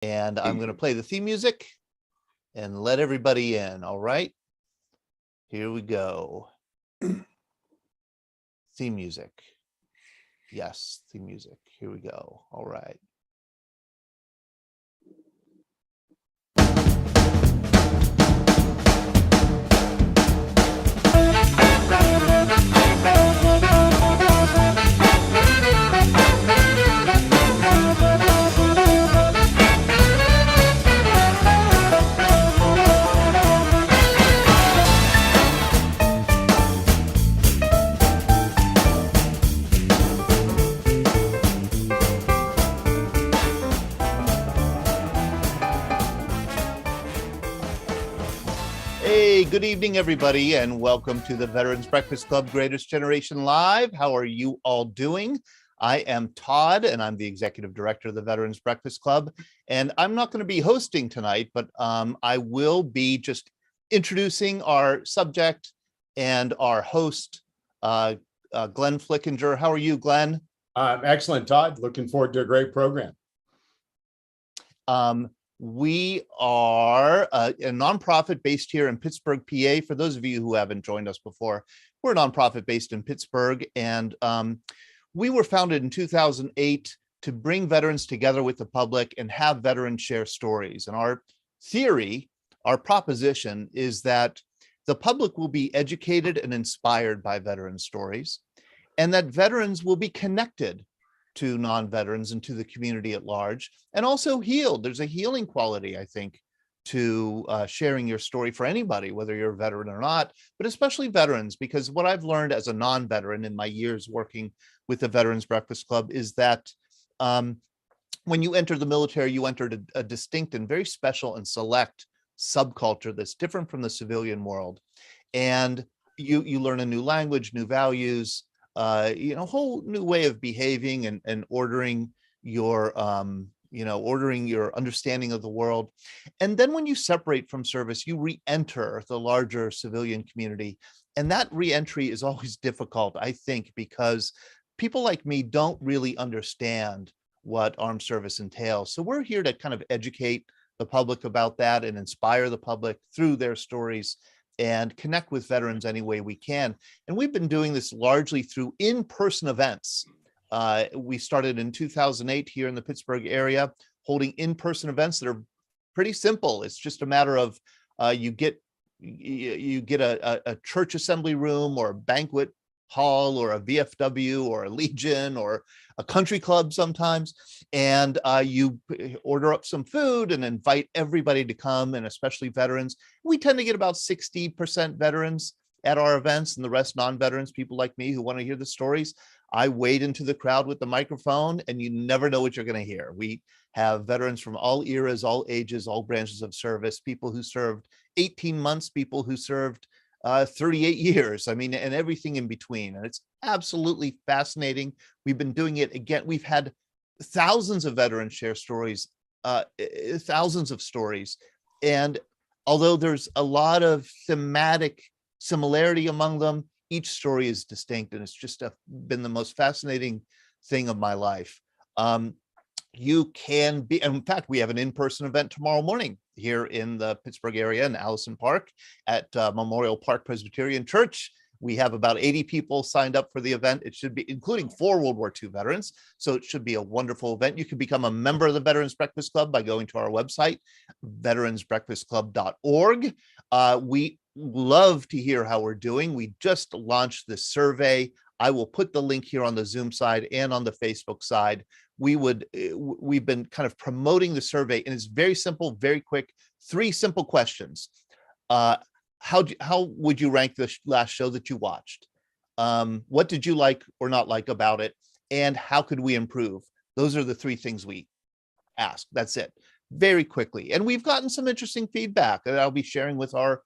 And I'm going to play the theme music and let everybody in. All right, here we go. Theme music. Yes, theme music. Here we go. All right. Hey, good evening, everybody, and welcome to the Veterans Breakfast Club Greatest Generation Live. How are you all doing? I am Todd, and I'm the Executive Director of the Veterans Breakfast Club. And I'm not going to be hosting tonight, but I will be just introducing our subject and our host, Glenn Flickinger. How are you, Glenn? Excellent, Todd. Looking forward to a great program. We are a nonprofit based here in Pittsburgh, PA. For those of you who haven't joined us before, we're a nonprofit based in Pittsburgh, and we were founded in 2008 to bring veterans together with the public and have veterans share stories. And our theory, our proposition is that the public will be educated and inspired by veteran stories, and that veterans will be connected to non-veterans and to the community at large, and also healed. There's a healing quality, I think, to sharing your story for anybody, whether you're a veteran or not, but especially veterans, because what I've learned as a non-veteran in my years working with the Veterans Breakfast Club is that when you enter the military, you entered a distinct and very special and select subculture that's different from the civilian world. And you learn a new language, new values, a whole new way of behaving and ordering your ordering your understanding of the world. And then when you separate from service, you re-enter the larger civilian community, and that re-entry is always difficult, I think, because people like me don't really understand what armed service entails. So we're here to kind of educate the public about that and inspire the public through their stories and connect with veterans any way we can. And we've been doing this largely through in-person events. We started in 2008 here in the Pittsburgh area, holding in-person events that are pretty simple. It's just a matter of you get a church assembly room or a banquet hall or a VFW or a Legion or a country club sometimes, and you order up some food and invite everybody to come, and especially veterans. We tend to get about 60% veterans at our events, and the rest non-veterans, people like me who want to hear the stories. I wade into the crowd with the microphone, and you never know what you're going to hear. We have veterans from all eras, all ages, all branches of service, people who served 18 months, people who served 38 years, and everything in between. And it's absolutely fascinating. We've been doing it again. We've had thousands of veterans share stories, thousands of stories. And although there's a lot of thematic similarity among them, each story is distinct, and it's just been the most fascinating thing of my life. You can be, and in fact, we have an in-person event tomorrow morning here in the Pittsburgh area in Allison Park at Memorial Park Presbyterian Church. We have about 80 people signed up for the event. It should be, including 4 World War II veterans. So it should be a wonderful event. You can become a member of the Veterans Breakfast Club by going to our website, veteransbreakfastclub.org. We love to hear how we're doing. We just launched this survey. I will put the link here on the Zoom side and on the Facebook side. We've been kind of promoting the survey, and it's very simple, very quick. 3 simple questions. How would you rank the last show that you watched? What did you like or not like about it? And how could we improve? Those are the 3 things we ask. That's it. Very quickly. And we've gotten some interesting feedback that I'll be sharing with our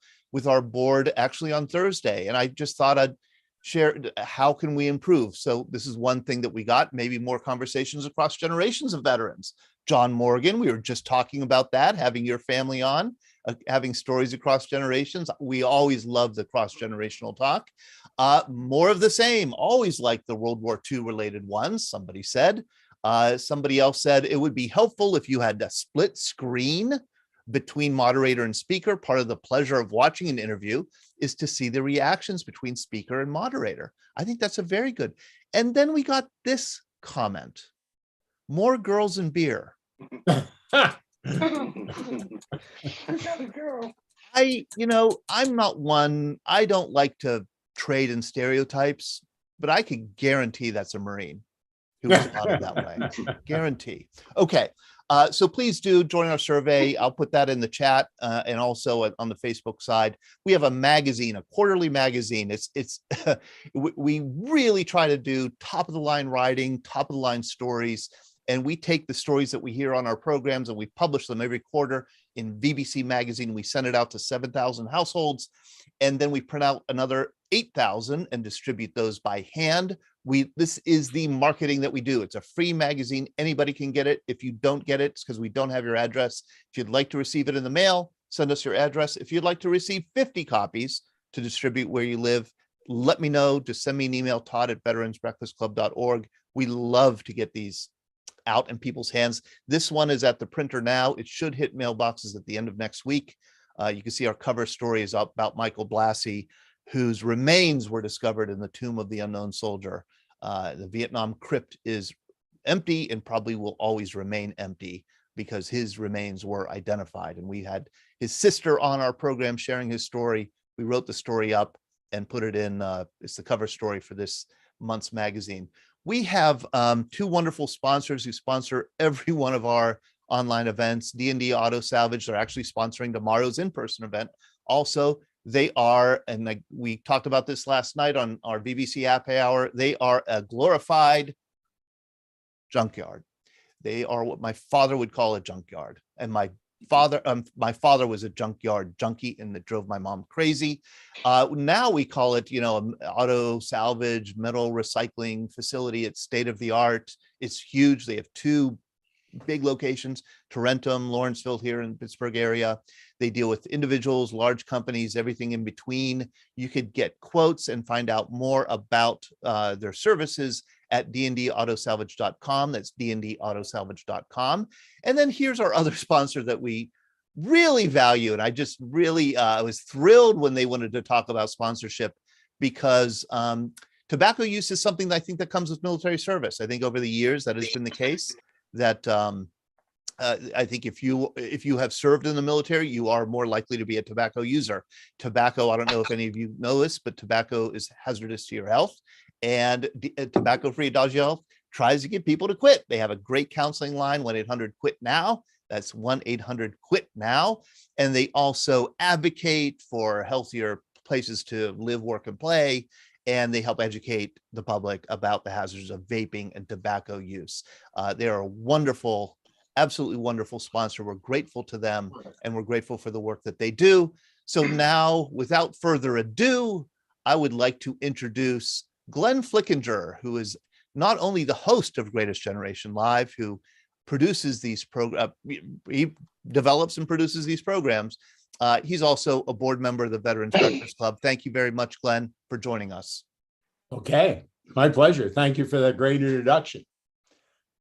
board actually on Thursday. And I just thought I'd share how can we improve. So this is one thing that we got, maybe more conversations across generations of veterans. John Morgan, we were just talking about that, having your family on, having stories across generations. We always love the cross-generational talk. More of the same, always like the World War II related ones, somebody said. Somebody else said it would be helpful if you had a split screen between moderator and speaker. Part of the pleasure of watching an interview is to see the reactions between speaker and moderator. I think that's a very good. And then we got this comment: more girls and beer. I'm not one, I don't like to trade in stereotypes, but I could guarantee that's a Marine who responded that way. Guarantee. Okay. So please do join our survey. I'll put that in the chat and also on the Facebook side. We have a magazine, a quarterly magazine. It's we really try to do top of the line writing, top of the line stories. And we take the stories that we hear on our programs and we publish them every quarter in VBC magazine. We send it out to 7,000 households, and then we print out another 8,000 and distribute those by hand. This is the marketing that we do. It's a free magazine. Anybody can get it. If you don't get it, it's because we don't have your address. If you'd like to receive it in the mail, send us your address. If you'd like to receive 50 copies to distribute where you live, let me know. Just send me an email, todd@veteransbreakfastclub.org. We love to get these out in people's hands. This one is at the printer now. It should hit mailboxes at the end of next week. You can see our cover story is about Michael Blassie, whose remains were discovered in the tomb of the unknown soldier. The Vietnam crypt is empty and probably will always remain empty because his remains were identified. And we had his sister on our program sharing his story. We wrote the story up and put it in. It's the cover story for this month's magazine. We have two wonderful sponsors who sponsor every one of our online events. D&D Auto Salvage, they're actually sponsoring tomorrow's in-person event. Also, they are, and we talked about this last night on our BBC Happy Hour, they are a glorified junkyard. They are what my father would call a junkyard. And my father was a junkyard junkie, and that drove my mom crazy. Now we call it, an auto salvage, metal recycling facility. It's state of the art. It's huge. They have two big locations, Tarentum, Lawrenceville here in the Pittsburgh area. They deal with individuals, large companies, everything in between. You could get quotes and find out more about their services at dndautosalvage.com. That's dndautosalvage.com. And then here's our other sponsor that we really value. And I just really was thrilled when they wanted to talk about sponsorship, because tobacco use is something that I think that comes with military service. I think over the years that has been the case, that I think if you have served in the military, you are more likely to be a tobacco user. Tobacco, I don't know if any of you know this, but tobacco is hazardous to your health. And Tobacco-Free Adagio Health tries to get people to quit. They have a great counseling line, 1-800-QUIT-NOW. That's 1-800-QUIT-NOW. And they also advocate for healthier places to live, work, and play. And they help educate the public about the hazards of vaping and tobacco use. They are a wonderful, absolutely wonderful sponsor. We're grateful to them, and we're grateful for the work that they do. So now, without further ado, I would like to introduce Glenn Flickinger, who is not only the host of Greatest Generation Live, who produces these programs, he develops and produces these programs. He's also a board member of the Veterans Breakfast Club. Thank you very much, Glenn, for joining us. Okay, my pleasure. Thank you for that great introduction.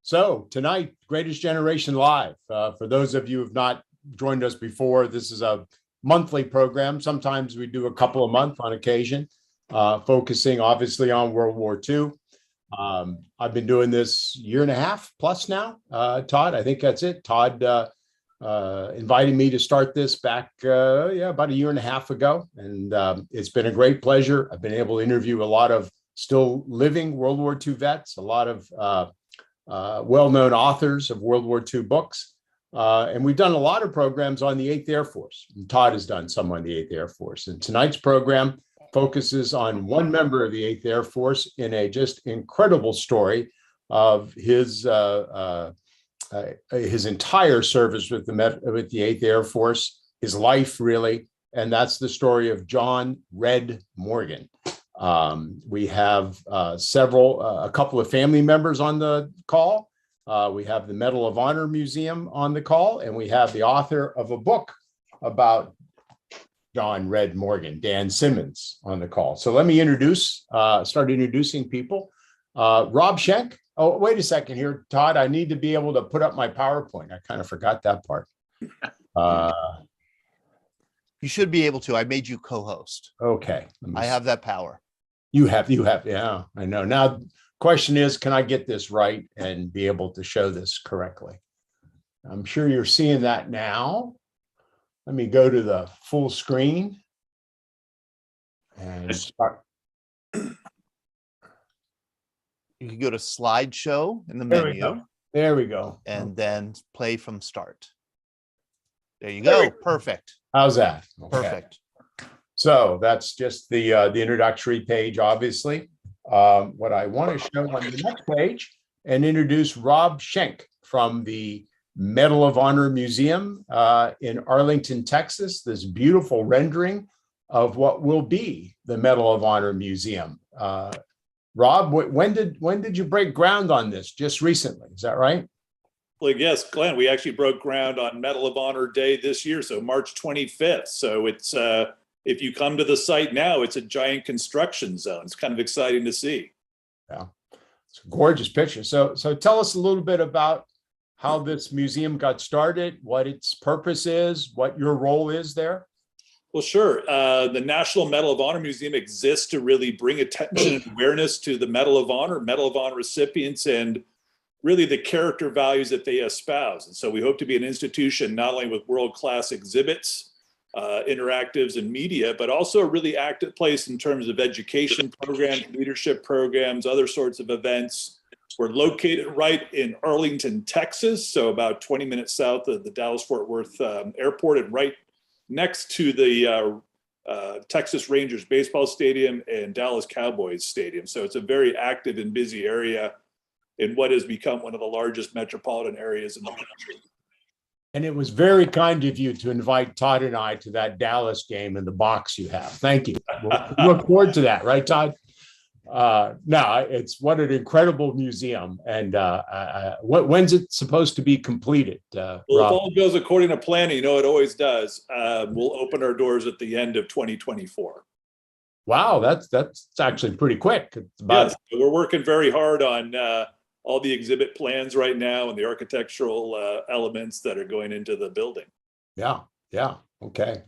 So tonight, Greatest Generation Live. For those of you who have not joined us before, this is a monthly program. Sometimes we do a couple a month on occasion, focusing obviously on World War II. I've been doing this 1.5 years plus now, Todd. I think that's it. Todd invited me to start this back about 1.5 years ago. And it's been a great pleasure. I've been able to interview a lot of still living World War II vets, a lot of well-known authors of World War II books. And we've done a lot of programs on the 8th Air Force. And Todd has done some on the 8th Air Force. And tonight's program focuses on one member of the 8th Air Force in a just incredible story of his entire service with the 8th Air Force, his life really, and that's the story of John Red Morgan. We have a couple of family members on the call. We have the Medal of Honor Museum on the call, and we have the author of a book about John Red Morgan, Dan Simmons, on the call. So let me start introducing people. Rob Schenk Oh, wait a second here, Todd. I need to be able to put up my PowerPoint. I kind of forgot that part. You should be able to. I made you co-host. Okay. I have that power. You have. Yeah, I know. Now, question is, can I get this right and be able to show this correctly? I'm sure you're seeing that now. Let me go to the full screen and start. You can go to slideshow in the There we menu. go. There we go. And then play from start. There you go. Perfect. How's that? Okay. Perfect. So that's just the introductory page, obviously. What I want to show on the next page and introduce Rob Schenk from the Medal of Honor Museum in Arlington, Texas. This beautiful rendering of what will be the Medal of Honor Museum. Rob, when did you break ground on this? Just recently, is that right? Well, yes, Glenn, we actually broke ground on Medal of Honor Day this year, so March 25th. So it's if you come to the site now, it's a giant construction zone. It's kind of exciting to see. Yeah, it's a gorgeous picture. So tell us a little bit about how this museum got started, what its purpose is, what your role is there. Well, sure. The National Medal of Honor Museum exists to really bring attention and awareness to the Medal of Honor recipients, and really the character values that they espouse. And so we hope to be an institution not only with world-class exhibits, interactives, and media, but also a really active place in terms of education programs, leadership programs, other sorts of events. We're located right in Arlington, Texas, so about 20 minutes south of the Dallas-Fort Worth airport, and right next to the Texas Rangers baseball stadium and Dallas Cowboys stadium. So it's a very active and busy area in what has become one of the largest metropolitan areas in the country. And it was very kind of you to invite Todd and I to that Dallas game in the box you have. Thank you. We'll look forward to that, right, Todd? No, it's what an incredible museum. And when's it supposed to be completed? Well, if all goes according to plan, you know it always does. We'll open our doors at the end of 2024. Wow, that's actually pretty quick. Yes, we're working very hard on all the exhibit plans right now and the architectural elements that are going into the building. Yeah, okay.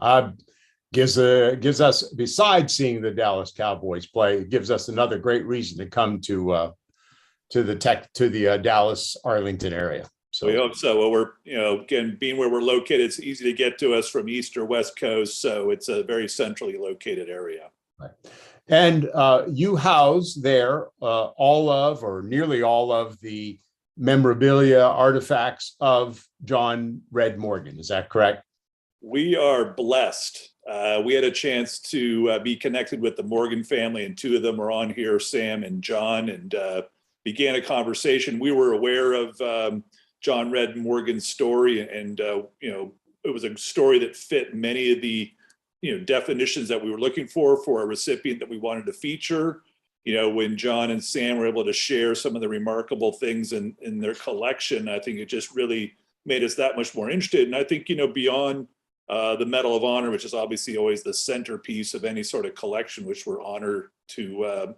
Gives us, besides seeing the Dallas Cowboys play, it gives us another great reason to come to the Dallas Arlington area. So we hope so. Well, we're again, being where we're located, it's easy to get to us from East or West Coast, so it's a very centrally located area. Right. And you house there all of, or nearly all of, the memorabilia artifacts of John Red Morgan. Is that correct? We are blessed. We had a chance to be connected with the Morgan family, and two of them are on here, Sam and John, and began a conversation. We were aware of John Red Morgan's story, and it was a story that fit many of the definitions that we were looking for a recipient that we wanted to feature. When John and Sam were able to share some of the remarkable things in their collection, I think it just really made us that much more interested. And I think, beyond the Medal of Honor, which is obviously always the centerpiece of any sort of collection, which we're honored to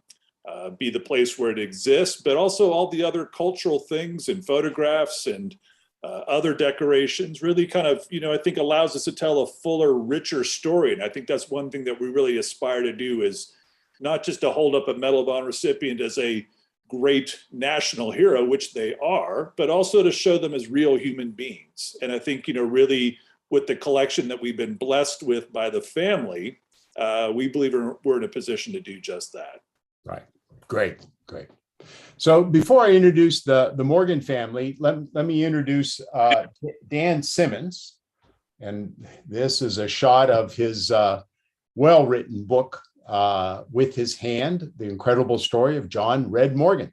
be the place where it exists, but also all the other cultural things and photographs and other decorations really kind of, I think allows us to tell a fuller, richer story. And I think that's one thing that we really aspire to do, is not just to hold up a Medal of Honor recipient as a great national hero, which they are, but also to show them as real human beings. And I think, really with the collection that we've been blessed with by the family, we believe we're in a position to do just that. Right. Great. So before I introduce the Morgan family, let me introduce Dan Simmons. And this is a shot of his well-written book, With His Hand, The Incredible Story of John Red Morgan.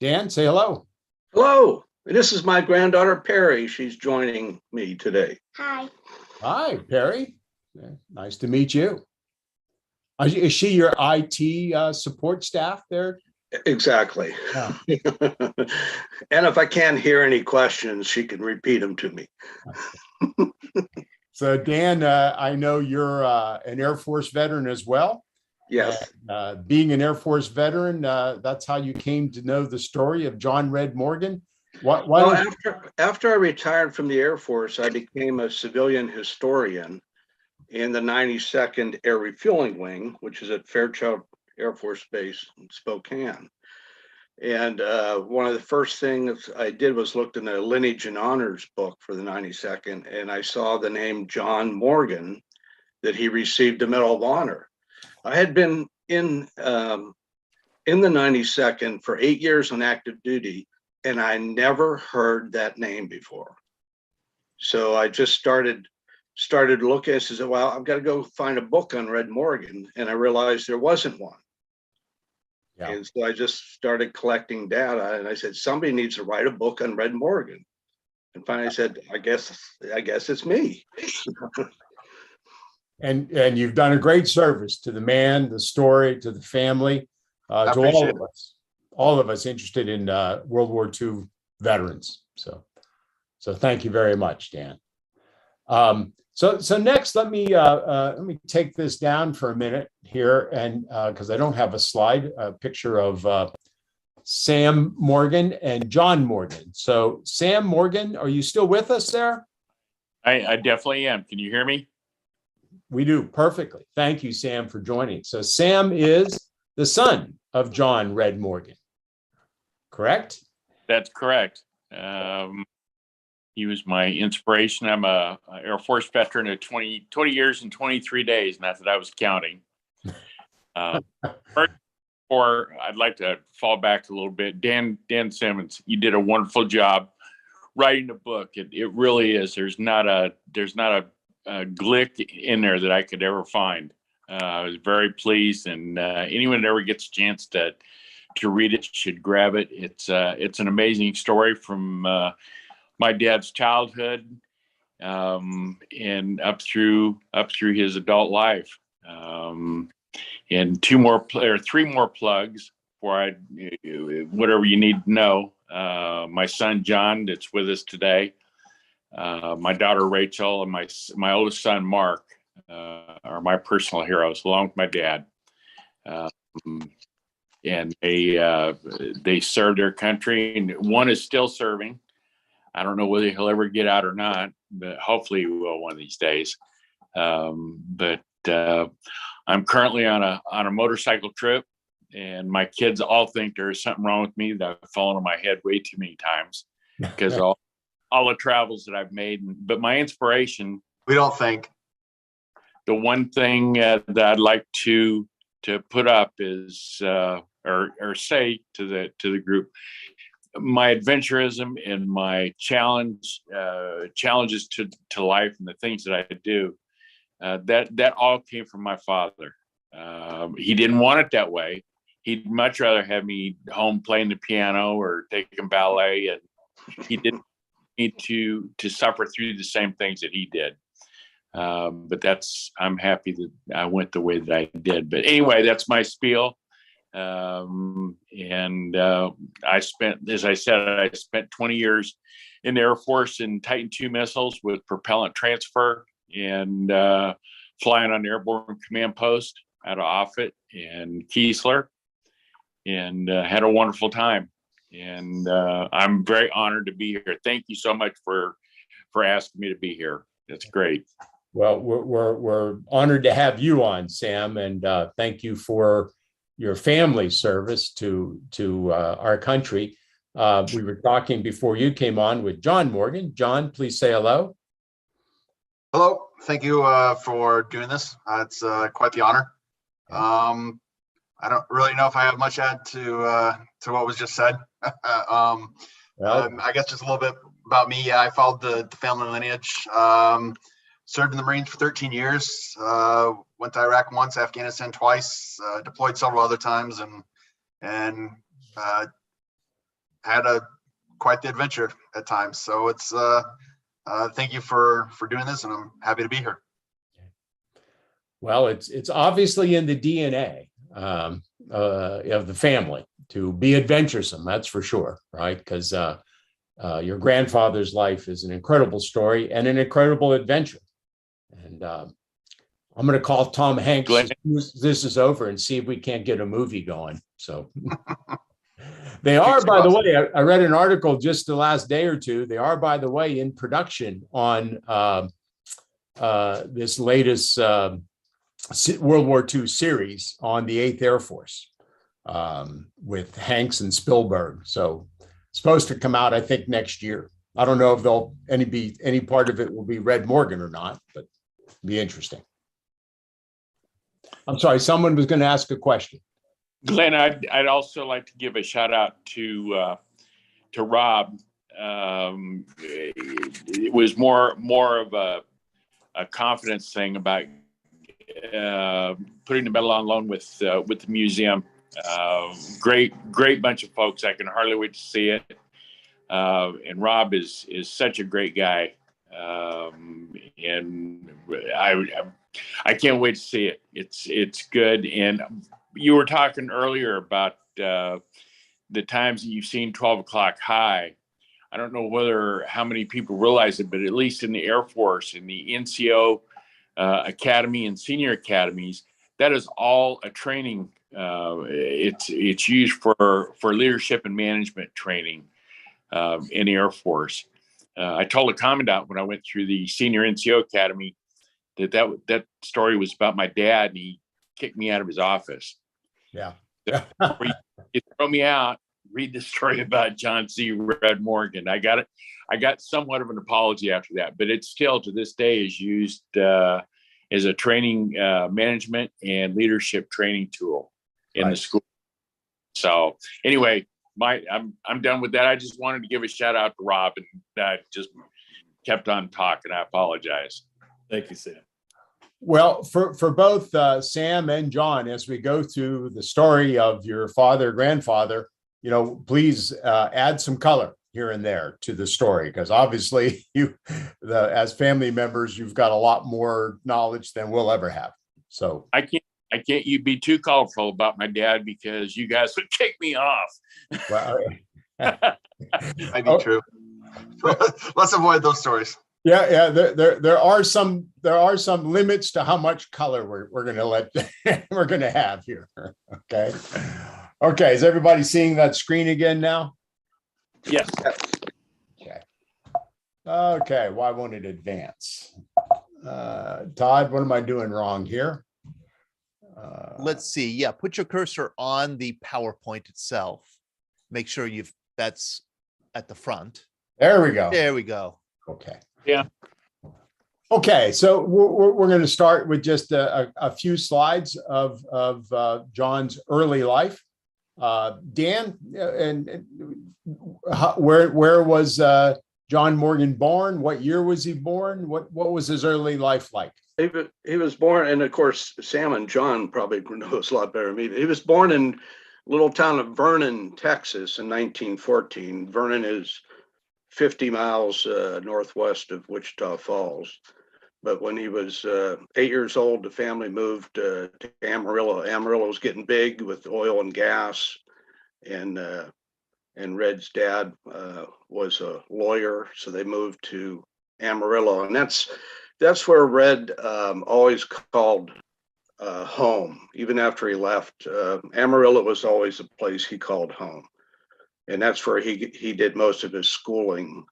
Dan, say hello. Hello. This is my granddaughter, Perry. She's joining me today. Hi. Hi, Perry. Nice to meet you. Is she your IT support staff there? Exactly. Yeah. And if I can't hear any questions, she can repeat them to me. So Dan, I know you're an Air Force veteran as well. Yes. Being an Air Force veteran, that's how you came to know the story of John Red Morgan. Well, after I retired from the Air Force, I became a civilian historian in the 92nd Air Refueling Wing, which is at Fairchild Air Force Base in Spokane. And one of the first things I did was looked in the lineage and honors book for the 92nd, and I saw the name John Morgan, that he received the Medal of Honor. I had been in the 92nd for 8 years on active duty, and I never heard that name before. So I just started looking. I said, well, I've got to go find a book on Red Morgan, and I realized there wasn't one. Yeah. And so I just started collecting data, and I said, somebody needs to write a book on Red Morgan. And finally I said, I guess it's me. And you've done a great service to the man, the story, to the family, to all of us interested in World War II veterans. So thank you very much, Dan. So next, let me take this down for a minute here, and because I don't have a picture of Sam Morgan and John Morgan. So Sam Morgan, are you still with us there? I definitely am. Can you hear me? We do perfectly. Thank you, Sam, for joining. So Sam is the son of John Red Morgan, correct? That's correct. He was my inspiration. I'm a Air Force veteran of 20 years and 23 days, not that I was counting. Or I'd like to fall back a little bit. Dan Simmons, you did a wonderful job writing the book. It really is. There's not a glick in there that I could ever find. I was very pleased, and anyone that ever gets a chance to read it should grab it. It's an amazing story from my dad's childhood and up through his adult life. And three more plugs for whatever you need to know. My son John, that's with us today. My daughter Rachel and my oldest son Mark are my personal heroes, along with my dad. And they served their country, and one is still serving. I don't know whether he'll ever get out or not, but hopefully he will one of these days. But I'm currently on a motorcycle trip, and my kids all think there's something wrong with me, that I've fallen on my head way too many times because all the travels that I've made. But my inspiration, we don't think, the one thing that I'd like to put up is or say to the group, my adventurism and my challenges to life and the things that I do, that all came from my father. He didn't want it that way. He'd much rather have me home playing the piano or taking ballet, and he didn't need to suffer through the same things that he did. But I'm happy that I went the way that I did. But anyway, that's my spiel. I spent 20 years in the Air Force in Titan II missiles with propellant transfer and flying on the Airborne Command Post out of Offutt and Keesler, and had a wonderful time. And I'm very honored to be here. Thank you so much for asking me to be here. That's great. Well, we're honored to have you on, Sam, and thank you for your family service to our country. We were talking before you came on with John Morgan. John, please say hello. Hello. Thank you for doing this. It's quite the honor. I don't really know if I have much to add to what was just said. I guess just a little bit about me. Yeah, I followed the family lineage. Served in the Marines for 13 years. Went to Iraq once, Afghanistan twice. Deployed several other times, and had quite the adventure at times. So it's thank you for doing this, and I'm happy to be here. Well, it's obviously in the DNA of the family to be adventuresome. That's for sure, right? Because your grandfather's life is an incredible story and an incredible adventure. And I'm going to call Tom Hanks Glenn? as soon as this is over and see if we can't get a movie going. So they are, by the way, I read an article just the last day or two. They are, by the way, in production on this latest World War II series on the 8th Air Force with Hanks and Spielberg. So it's supposed to come out, I think, next year. I don't know if they'll any part of it will be Red Morgan or not, but it'll be interesting. I'm sorry, someone was going to ask a question. Glenn, I'd also like to give a shout out to Rob. It was more of a confidence thing about putting the medal on loan with the museum. Great bunch of folks. I can hardly wait to see it. And Rob is such a great guy, and I can't wait to see it. It's good. And you were talking earlier about the times that you've seen 12 o'clock high. I don't know how many people realize it, but at least in the Air Force, in the NCO Academy and senior academies, that is all a training. It's used for leadership and management training in the Air Force. I told a commandant when I went through the senior NCO Academy that story was about my dad, and he kicked me out of his office. Yeah. You throw me out, read the story about John C. Red Morgan. I got somewhat of an apology after that, but it still to this day is used as a training, management and leadership training tool in the school. So anyway, I'm done with that. I just wanted to give a shout out to Rob, and I just kept on talking. I apologize. Thank you, Sam. Well, for both Sam and John, as we go through the story of your grandfather, please add some color here and there to the story, because obviously as family members, you've got a lot more knowledge than we'll ever have. So I can't you be too colorful about my dad, because you guys would kick me off. Well, Might be true. Let's avoid those stories. Yeah. There are some limits to how much color we're going to we're going to have here. Okay. Is everybody seeing that screen again now? Yes. Okay. Why won't it advance? Todd, what am I doing wrong here? Let's see. Yeah, put your cursor on the PowerPoint itself. Make sure that's at the front. There we go. There we go. Okay. Yeah. Okay, so we're going to start with just a few slides of John's early life. Dan, and where was John Morgan born? What year was he born? What was his early life like? He was born, and of course, Sam and John probably knows a lot better than me. He was born in little town of Vernon, Texas in 1914. Vernon is 50 miles northwest of Wichita Falls. But when he was 8 years old, the family moved to Amarillo. Amarillo was getting big with oil and gas, and Red's dad was a lawyer, so they moved to Amarillo, and that's where Red always called home. Even after he left, Amarillo was always a place he called home, and that's where he did most of his schooling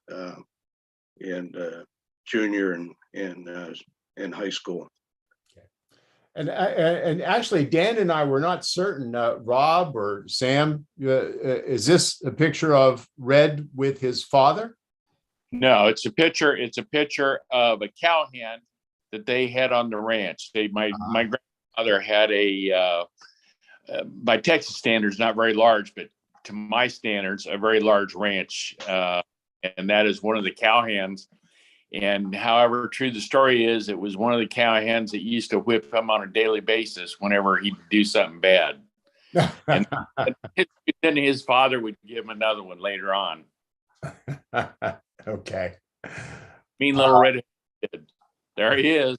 in junior and in high school. And actually, Dan and I were not certain. Rob or Sam, is this a picture of Red with his father? No, it's a picture of a cowhand that they had on the ranch. My grandfather had a, by Texas standards, not very large, but to my standards, a very large ranch. And that is one of the cowhands. And however true the story is, it was one of the cowhands that used to whip him on a daily basis whenever he'd do something bad. And then his father would give him another one later on. Okay. Mean little redhead kid. There he is.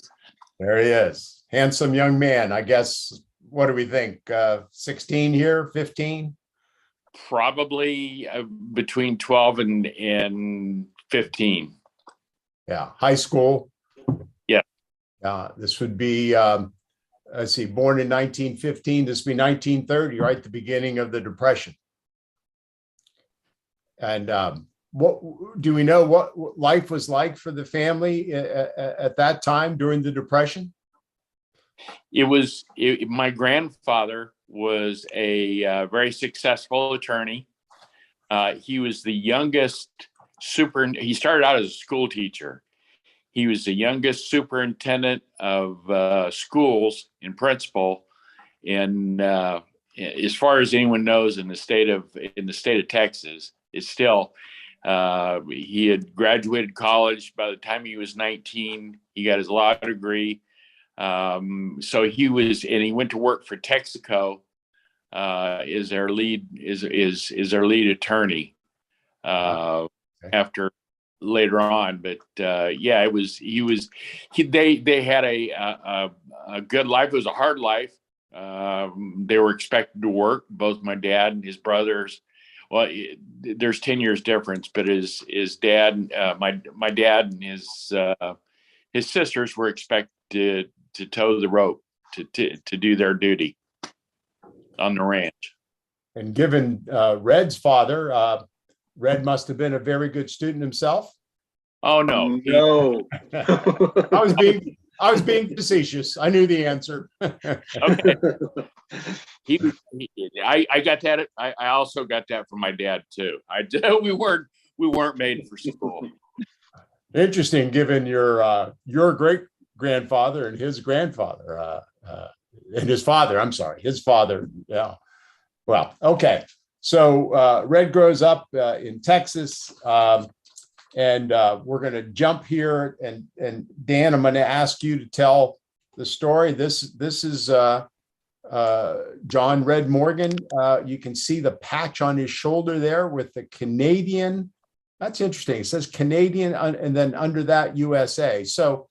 There he is. Handsome young man. I guess, what do we think? 16 here, 15? Probably between 12 and 15. Yeah. High school. Yeah. This would be, let's see, born in 1915. This would be 1930, right? The beginning of the Depression. And what do we know what life was like for the family at that time during the Depression? My grandfather was a very successful attorney. He was the youngest he started out as a school teacher. He was the youngest superintendent of schools and principal in, as far as anyone knows, in the state of Texas. It's still, he had graduated college by the time he was 19. He got his law degree. So he went to work for Texaco is their lead attorney after later on. But they had a good life. It was a hard life. They were expected to work, both my dad and his brothers. Well, there's 10 years difference, but his dad, my dad and his sisters were expected to tow the rope to do their duty on the ranch. And given Red's father, Red must have been a very good student himself. Oh no, no. I was being facetious. I knew the answer. Okay. I got that. I also got that from my dad too. We weren't made for school. Interesting, given your great grandfather and his grandfather and his father. I'm sorry, his father. Yeah. Well, okay. So Red grows up in Texas, and we're going to jump here. And Dan, I'm going to ask you to tell the story. This is John Red Morgan. You can see the patch on his shoulder there with the Canadian. That's interesting. It says Canadian, and then under that USA. So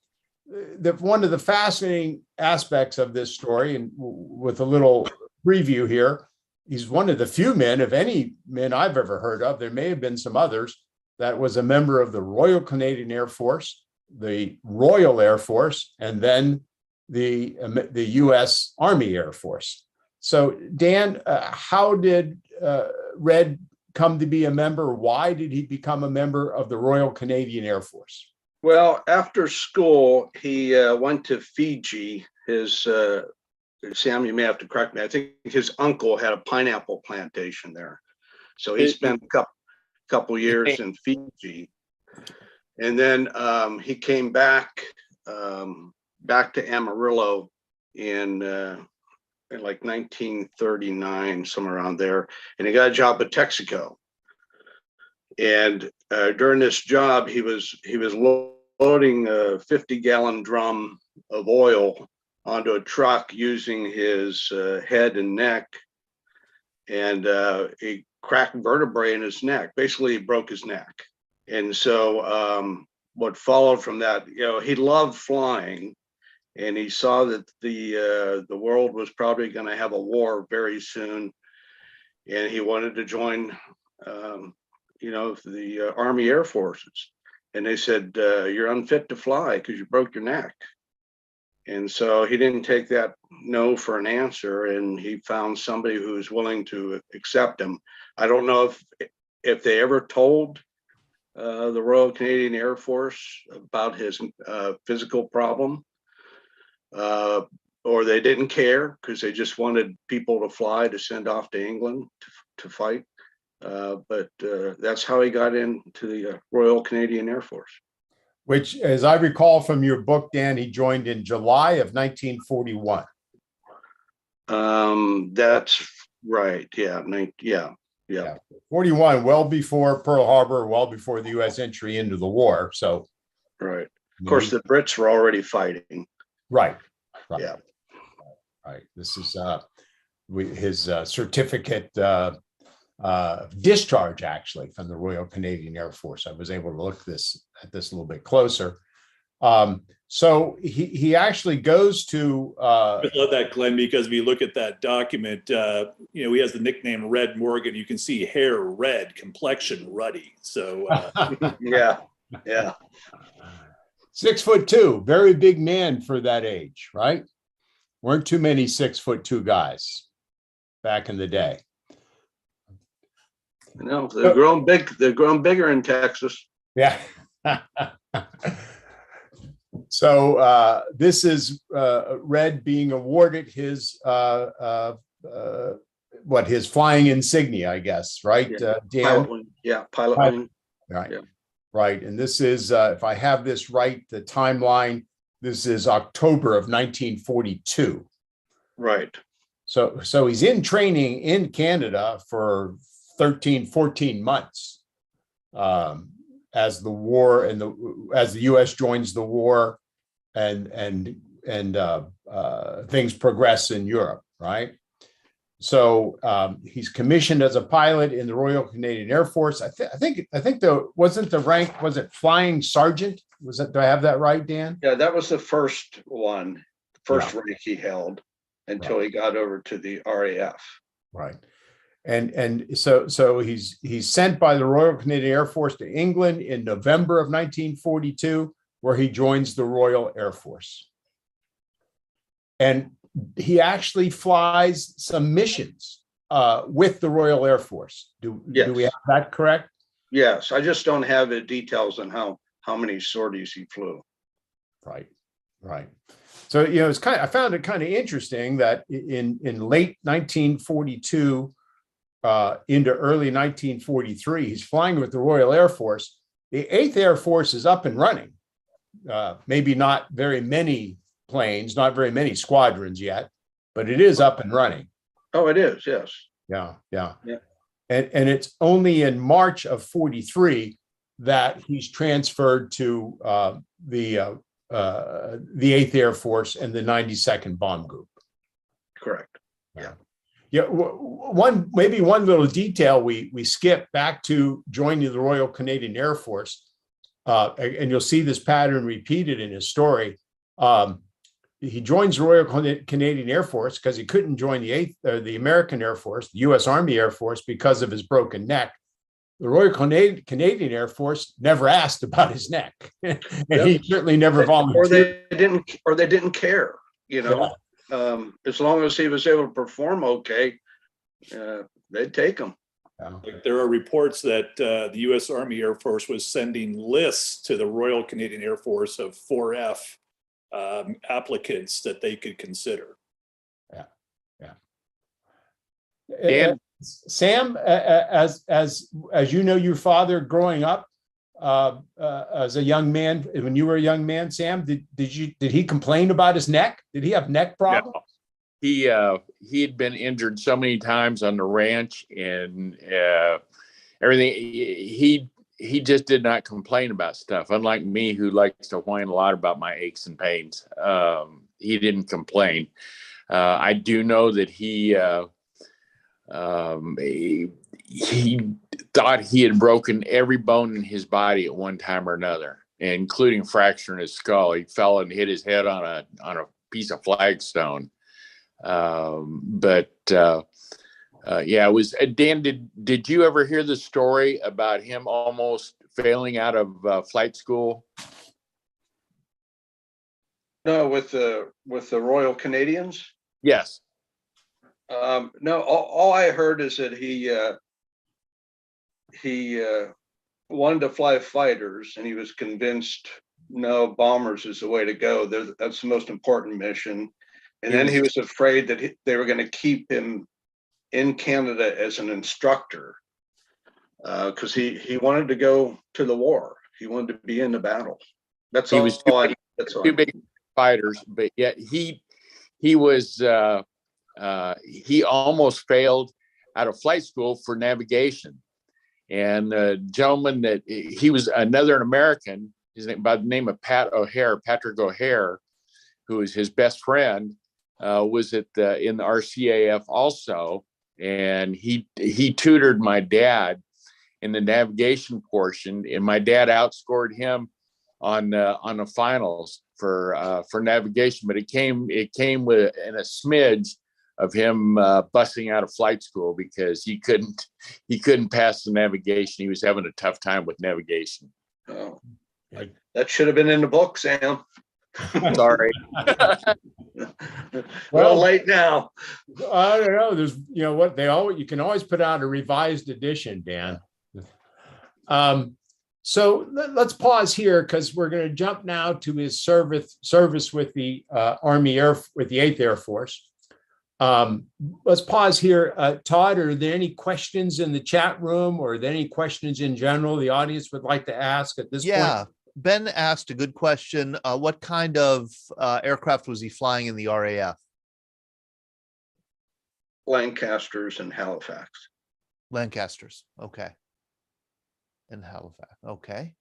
one of the fascinating aspects of this story, and with a little preview here, he's one of the few men, of any men I've ever heard of, there may have been some others, that was a member of the Royal Canadian Air Force, the Royal Air Force, and then the U.S. Army Air Force. So Dan, how did Red come to be a member? Why did he become a member of the Royal Canadian Air Force? Well, after school, he went to Fiji. His Sam, you may have to correct me. I think his uncle had a pineapple plantation there, so he spent a couple years in Fiji, and then he came back to Amarillo in like 1939, somewhere around there, and he got a job at Texaco. And during this job, he was loading a 50-gallon drum of oil onto a truck using his head and neck, and he cracked vertebrae in his neck. Basically, he broke his neck. And so what followed from that, he loved flying, and he saw that the world was probably going to have a war very soon, and he wanted to join the Army Air Forces. And they said, you're unfit to fly because you broke your neck. And so he didn't take that no for an answer, and he found somebody who was willing to accept him. I don't know if they ever told the Royal Canadian Air Force about his physical problem, or they didn't care because they just wanted people to fly to send off to England to fight. But that's how he got into the Royal Canadian Air Force. Which, as I recall from your book, Dan, he joined in July of 1941. That's right. Yeah. 41, well before Pearl Harbor, well before the U.S. entry into the war. So, right. Of course, the Brits were already fighting. Right. Yeah. Right. This is his certificate discharge, actually, from the Royal Canadian Air Force. I was able to look at this a little bit closer. So he actually goes to. I love that, Glenn, because if you look at that document, he has the nickname Red Morgan. You can see hair red, complexion ruddy. So yeah. 6'2", very big man for that age, right? Weren't too many 6'2" guys back in the day. No, they're growing big. They're growing bigger in Texas. Yeah. So this is Red being awarded his his flying insignia, I guess, right? Yeah. Dan? Pilot wing. Yeah, pilot wing. Right. Yeah. Right. And this is, if I have this right, the timeline, this is October of 1942. Right. So he's in training in Canada for 13, 14 months as the war and as the U.S. joins the war and things progress in Europe, right? So he's commissioned as a pilot in the Royal Canadian Air Force. I think the rank, was it flying sergeant? Was that, do I have that right, Dan? Yeah, that was the first one, first rank he held until he got over to the RAF. Right. And so he's sent by the Royal Canadian Air Force to England in November of 1942, where he joins the Royal Air Force. And he actually flies some missions with the Royal Air Force. Do we have that correct? Yes, I just don't have the details on how many sorties he flew. Right. So, it's I found it kind of interesting that in late 1942 into early 1943, he's flying with the Royal Air Force. The 8th Air Force is up and running. Maybe not very many planes, not very many squadrons yet, but it is up and running. Oh, it is, yes. Yeah. And it's only in March of 43 that he's transferred to the 8th Air Force and the 92nd Bomb Group. Correct. Yeah. One little detail we skip back to joining the Royal Canadian Air Force, and you'll see this pattern repeated in his story. He joins the Royal Canadian Air Force because he couldn't join the American Air Force, the U.S. Army Air Force, because of his broken neck. The Royal Canadian Air Force never asked about his neck, and he certainly never volunteered. Or they didn't care. As long as he was able to perform okay, they'd take him. Like there are reports that the U.S. Army Air Force was sending lists to the Royal Canadian Air Force of 4F applicants that they could consider. Dan? Sam, as you know, your father growing up as a young man, when you were a young man, Sam, did he complain about his neck? Did he have neck problems? No. He had been injured so many times on the ranch and everything. He just did not complain about stuff. Unlike me, who likes to whine a lot about my aches and pains, he didn't complain. I do know that he thought he had broken every bone in his body at one time or another, including fracturing his skull. He fell and hit his head on a piece of flagstone. It was Dan. Did you ever hear the story about him almost failing out of flight school? No, with the Royal Canadians. Yes. No, all I heard is that he wanted to fly fighters, and he was convinced no, bombers is the way to go. That's the most important mission. And then he was afraid that they were going to keep him in Canada as an instructor because he wanted to go to the war. He wanted to be in the battle. That's all. Two big fighters, but yet he was he almost failed out of flight school for navigation. And the gentleman that he was another American, his name by the name of Patrick O'Hare, who was his best friend, was in the RCAF also, and he tutored my dad in the navigation portion, and my dad outscored him on the finals for navigation, but it came with in a smidge of him busting out of flight school because he couldn't pass the navigation. He was having a tough time with navigation. Oh. That should have been in the book, Sam. Sorry. Well, late now. I don't know. There's, what they always, you can always put out a revised edition, Dan. So let's pause here because we're going to jump now to his service with the with the 8th Air Force. Let's pause here. Todd, are there any questions in the chat room, or are there any questions in general the audience would like to ask at this point? Ben asked a good question. What kind of aircraft was he flying in the RAF? Lancasters and Halifax. Lancasters. Okay. In Halifax. Okay.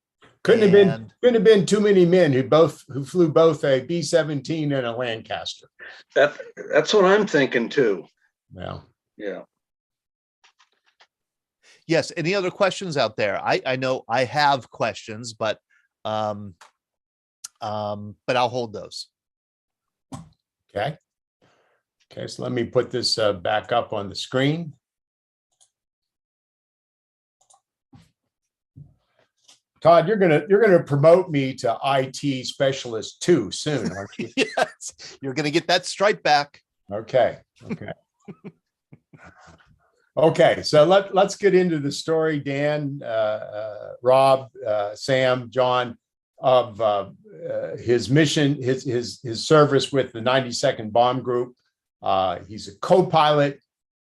Couldn't have been too many men who flew both a B-17 and a Lancaster. That's what I'm thinking too. Yeah. Yes. Any other questions out there? I know I have questions, but I'll hold those. Okay. So let me put this back up on the screen. Todd, you're gonna promote me to IT specialist 2 soon, aren't you? Yes, you're gonna get that stripe back. Okay. Okay, so let's get into the story, Dan, Rob, Sam, John, of his mission, his service with the 92nd Bomb Group. He's a co-pilot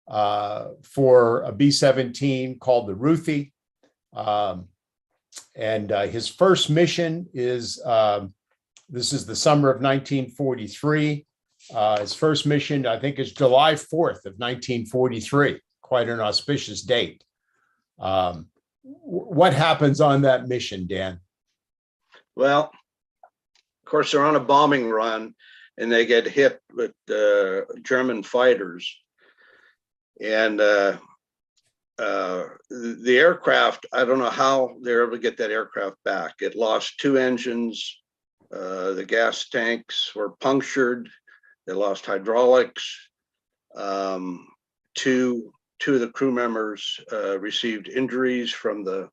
for a B-17 called the Ruthie. And his first mission is, this is the summer of 1943. His first mission, I think, is July 4th of 1943. Quite an auspicious date. What happens on that mission, Dan? Well, of course, they're on a bombing run and they get hit with German fighters. And the aircraft, I don't know how they're able to get that aircraft back. It lost 2 engines. The gas tanks were punctured. They lost hydraulics. Two of the crew members received injuries from the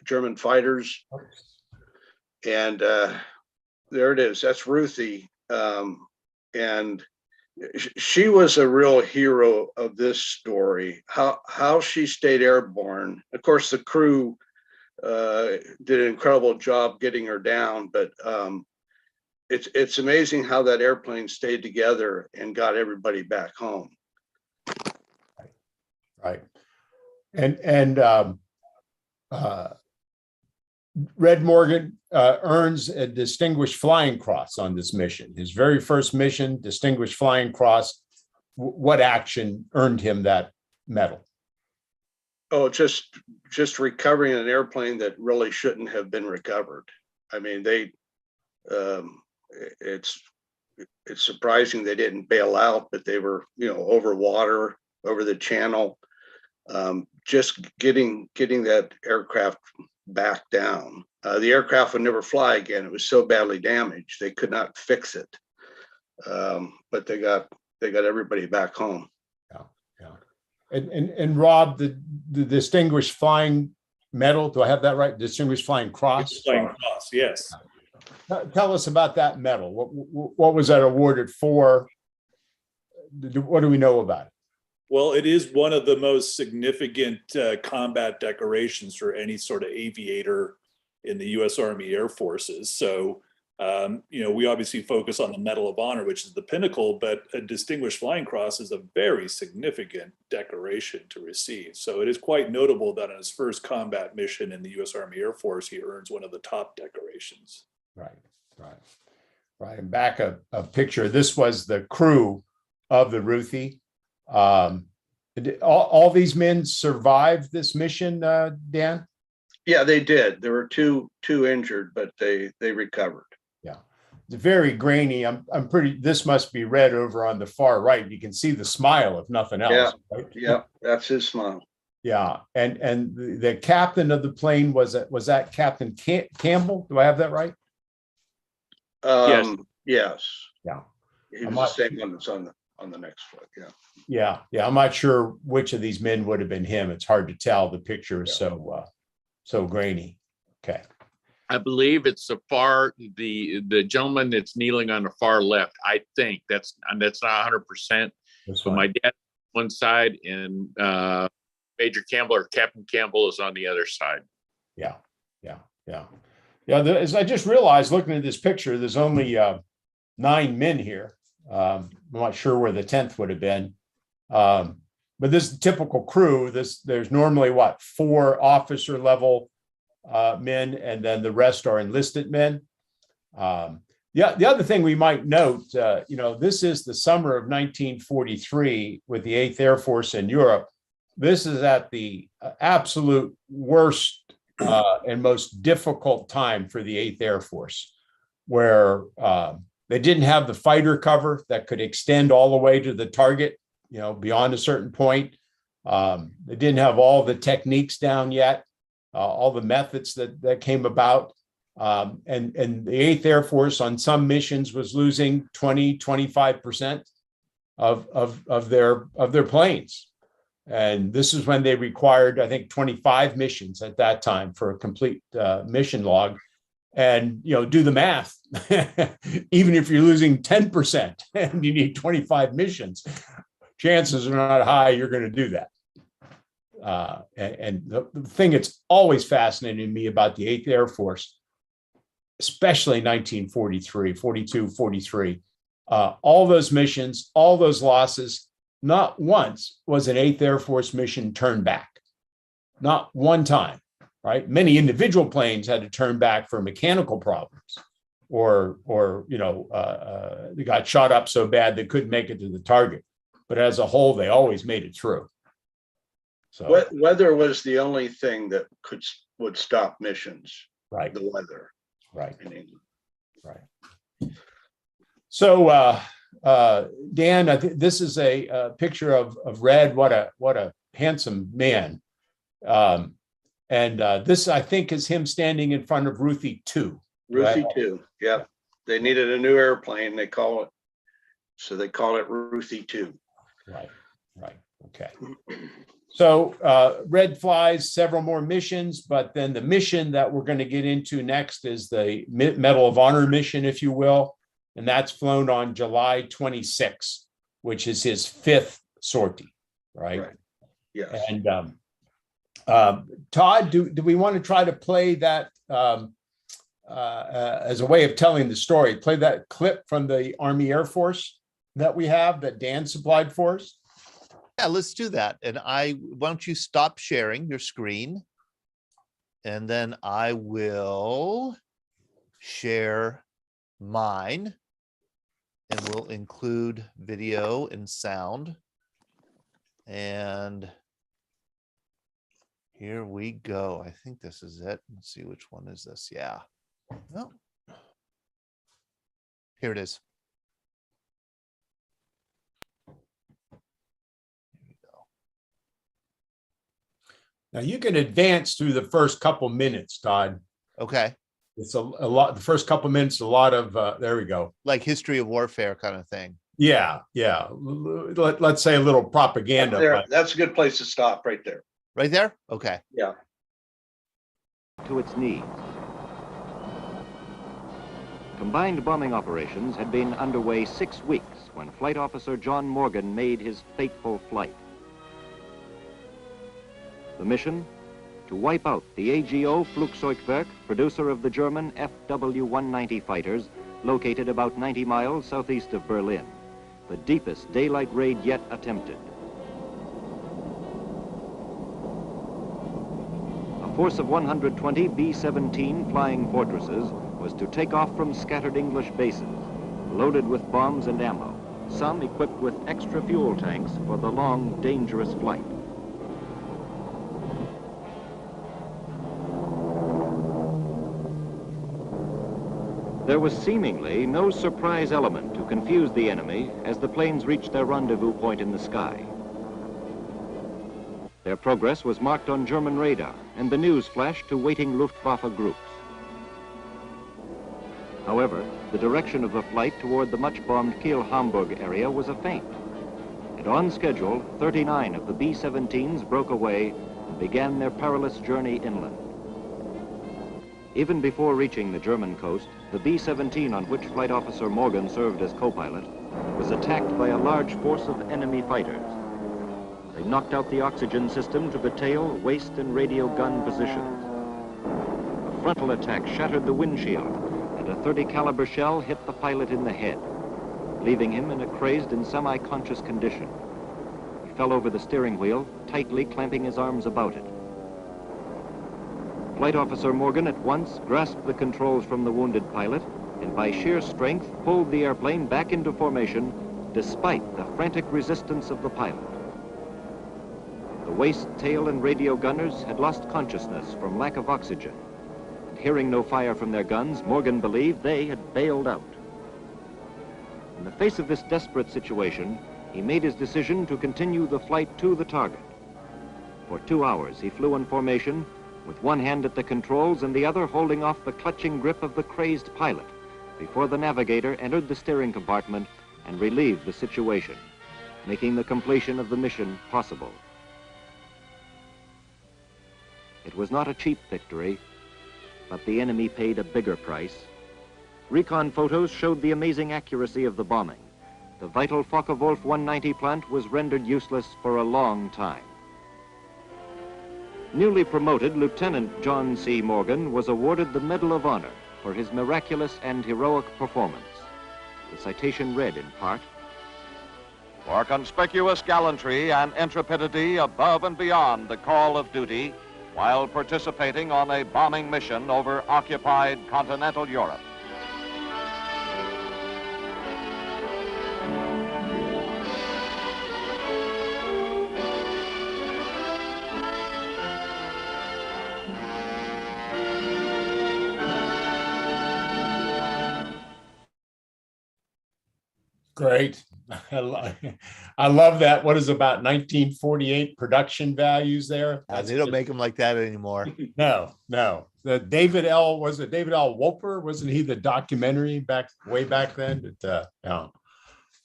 German fighters. And there it is. That's Ruthie. And she was a real hero of this story. How she stayed airborne. Of course, the crew did an incredible job getting her down, but it's amazing how that airplane stayed together and got everybody back home. Right. And Red Morgan earns a Distinguished Flying Cross on this mission. His very first mission, Distinguished Flying Cross. What action earned him that medal? Oh, just recovering an airplane that really shouldn't have been recovered. I mean, it's surprising they didn't bail out, but they were, over water, over the channel. Just getting that aircraft back down. The aircraft would never fly again. It was so badly damaged they could not fix it. But they got everybody back home. Yeah. And Rob, the Distinguished Flying Medal, do I have that right? Distinguished Flying Cross. Flying Cross, yes. Tell us about that medal. What was that awarded for? What do we know about it? Well, it is one of the most significant combat decorations for any sort of aviator in the U.S. Army Air Forces. So, we obviously focus on the Medal of Honor, which is the pinnacle, but a Distinguished Flying Cross is a very significant decoration to receive. So it is quite notable that on his first combat mission in the U.S. Army Air Force, he earns one of the top decorations. Right. And back a picture. This was the crew of the Ruthie. All these men survived this mission, Dan? Yeah, they did. There were two injured, but they recovered. Yeah, it's very grainy. I'm pretty. This must be red over on the far right. You can see the smile, if nothing else. Yeah, right? Yeah, that's his smile. Yeah, and the captain of the plane was that Captain Campbell? Do I have that right? Yes. Yeah. He was the same one that's on the next foot. Yeah. I'm not sure which of these men would have been him. It's hard to tell. The picture is so grainy. Okay. I believe it's the gentleman that's kneeling on the far left. I think that's not 100%. But my dad one side and Major Campbell or Captain Campbell is on the other side. Yeah. As I just realized looking at this picture, there's only 9 men here. I'm not sure where the 10th would have been. But this is the typical crew. There's normally 4 officer level men, and then the rest are enlisted men. The other thing we might note, this is the summer of 1943 with the 8th Air Force in Europe. This is at the absolute worst and most difficult time for the 8th Air Force, where they didn't have the fighter cover that could extend all the way to the target, beyond a certain point. They didn't have all the techniques down yet, all the methods that came about. And the 8th Air Force on some missions was losing 20-25% of their planes. And this is when they required, I think, 25 missions at that time for a complete mission log. And, do the math. Even if you're losing 10% and you need 25 missions, chances are not high you're going to do that. And the thing that's always fascinating me about the 8th Air Force, especially 1943, 42, 43, all those missions, all those losses, not once was an 8th Air Force mission turned back. Not one time, right? Many individual planes had to turn back for mechanical problems or they got shot up so bad they couldn't make it to the target. But as a whole, they always made it through. So weather was the only thing that would stop missions. Right. The weather. Right. In England. Right. So Dan, I think this is a picture of Red. What a handsome man. And this, I think, is him standing in front of Ruthie 2. Ruthie 2. Yeah. They needed a new airplane. They call it Ruthie 2. Right. Okay. So Red flies several more missions, but then the mission that we're going to get into next is the Medal of Honor mission, if you will. And that's flown on July 26, which is his 5th sortie, right? Yes. And Todd, do we want to try to play that as a way of telling the story? Play that clip from the Army Air Force that we have that Dan supplied for us? Yeah, let's do that. And why don't you stop sharing your screen? And then I will share mine. And we'll include video and sound. And here we go. I think this is it. Let's see, which one is this? Yeah. No. Here it is. Here we go. Now you can advance through the first couple minutes, Todd. Okay. It's a lot. The first couple minutes, a lot of. There we go. Like history of warfare kind of thing. Yeah. Let's say a little propaganda. There, that's a good place to stop right there. Right there? Okay. Yeah. To its needs. Combined bombing operations had been underway 6 weeks when Flight Officer John Morgan made his fateful flight. The mission? To wipe out the AGO Flugzeugwerk, producer of the German FW-190 fighters, located about 90 miles southeast of Berlin, the deepest daylight raid yet attempted. A force of 120 B-17 Flying Fortresses was to take off from scattered English bases, loaded with bombs and ammo, some equipped with extra fuel tanks for the long, dangerous flight. There was seemingly no surprise element to confuse the enemy as the planes reached their rendezvous point in the sky. Their progress was marked on German radar, and the news flashed to waiting Luftwaffe groups. However, the direction of the flight toward the much-bombed Kiel-Hamburg area was a feint. And on schedule, 39 of the B-17s broke away and began their perilous journey inland. Even before reaching the German coast, the B-17 on which Flight Officer Morgan served as co-pilot was attacked by a large force of enemy fighters. They knocked out the oxygen system to the tail, waist, and radio gun positions. A frontal attack shattered the windshield, and a .30 caliber shell hit the pilot in the head, leaving him in a crazed and semi-conscious condition. He fell over the steering wheel, tightly clamping his arms about it. Flight Officer Morgan at once grasped the controls from the wounded pilot and by sheer strength pulled the airplane back into formation despite the frantic resistance of the pilot. The waist, tail, and radio gunners had lost consciousness from lack of oxygen. And hearing no fire from their guns, Morgan believed they had bailed out. In the face of this desperate situation, he made his decision to continue the flight to the target. For 2 hours, he flew in formation with one hand at the controls and the other holding off the clutching grip of the crazed pilot before the navigator entered the steering compartment and relieved the situation, making the completion of the mission possible. It was not a cheap victory, but the enemy paid a bigger price. Recon photos showed the amazing accuracy of the bombing. The vital Focke-Wulf 190 plant was rendered useless for a long time. Newly promoted Lieutenant John C. Morgan was awarded the Medal of Honor for his miraculous and heroic performance. The citation read in part, "For conspicuous gallantry and intrepidity above and beyond the call of duty while participating on a bombing mission over occupied continental Europe." Great. I love that. What is about 1948 production values there? They don't make them like that anymore. No. The David L. Wolper? Wasn't he the documentary way back then? Yeah.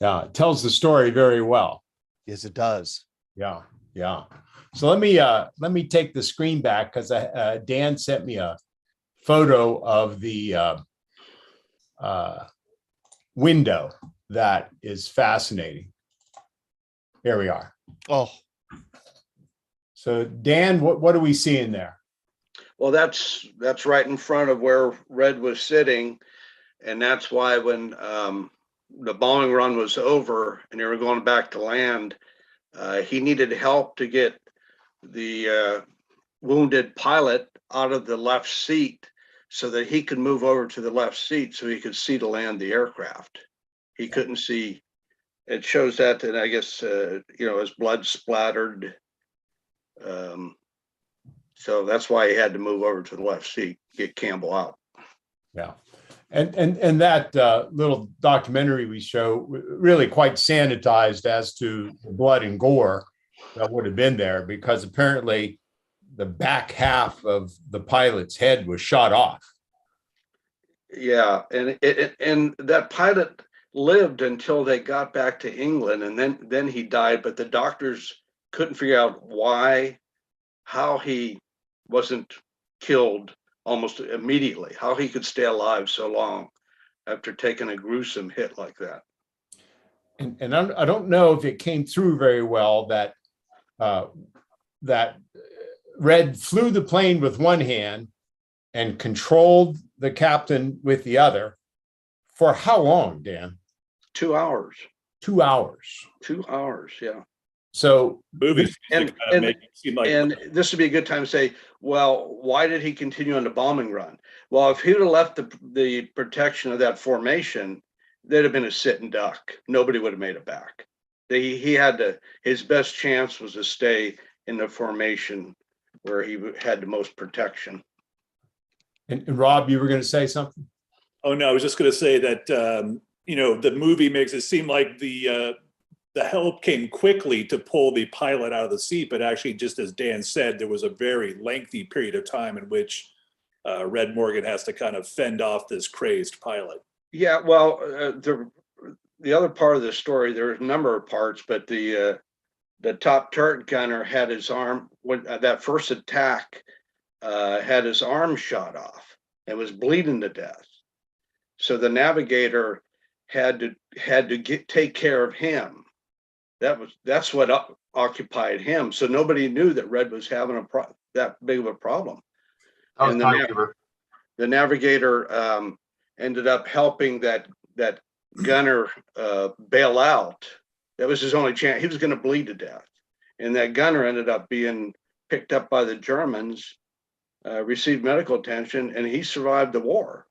It tells the story very well. Yes, it does. Yeah. So let me take the screen back because Dan sent me a photo of the window that is fascinating. Here we are. Oh, so Dan, what are we seeing there? Well, that's right in front of where Red was sitting, and that's why when the bombing run was over and they were going back to land, he needed help to get the wounded pilot out of the left seat so that he could move over to the left seat so he could see to land the aircraft. He couldn't see. It shows that, and I guess, his blood splattered. So that's why he had to move over to the left seat, get Campbell out. Yeah. And that little documentary we show really quite sanitized as to the blood and gore that would have been there, because apparently the back half of the pilot's head was shot off. Yeah, and that pilot lived until they got back to England, and then he died, but the doctors couldn't figure out how he wasn't killed almost immediately, how he could stay alive so long after taking a gruesome hit like that. And I don't know if it came through very well that Red flew the plane with one hand and controlled the captain with the other. For how long, Dan? 2 hours. 2 hours. 2 hours, yeah. So Movies and make it seem like, and this would be a good time to say, well, why did he continue on the bombing run? Well, if he would have left the protection of that formation, there'd have been a sit and duck. Nobody would have made it back. He had to. His best chance was to stay in the formation where he had the most protection. And Rob, you were going to say something? oh no, I was just going to say that the movie makes it seem like the help came quickly to pull the pilot out of the seat, but actually, just as Dan said, there was a very lengthy period of time in which Red Morgan has to kind of fend off this crazed pilot. Yeah, well, the other part of the story, there's a number of parts, but the top turret gunner had his arm, when that first attack, had his arm shot off. and was bleeding to death. So the navigator had to take care of him. That's what occupied him. So nobody knew that Red was having that big of a problem. That was And Timekeeper. the navigator ended up helping that gunner bail out. That was his only chance. He was going to bleed to death, and that gunner ended up being picked up by the Germans, received medical attention, and he survived the war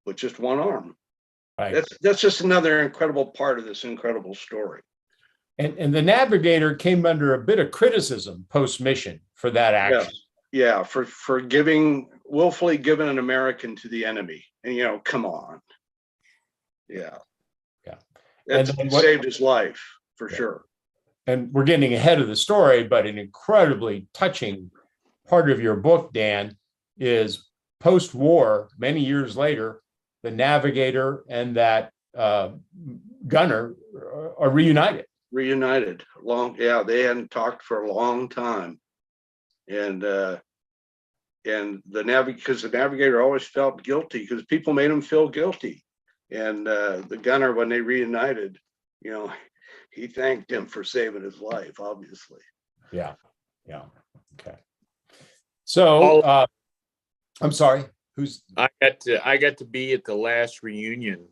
with just one arm. Right. That's just another incredible part of this incredible story. And the navigator came under a bit of criticism post-mission for that action. Yeah, for willfully giving an American to the enemy. And come on. Yeah. That saved his life for sure. And we're getting ahead of the story, but an incredibly touching part of your book, Dan, is post-war, many years later, the navigator and that gunner are reunited. They hadn't talked for a long time. And because the navigator always felt guilty because people made him feel guilty. And the gunner, when they reunited, he thanked him for saving his life, obviously. Yeah. Okay. So I'm sorry. I got to be at the last reunion,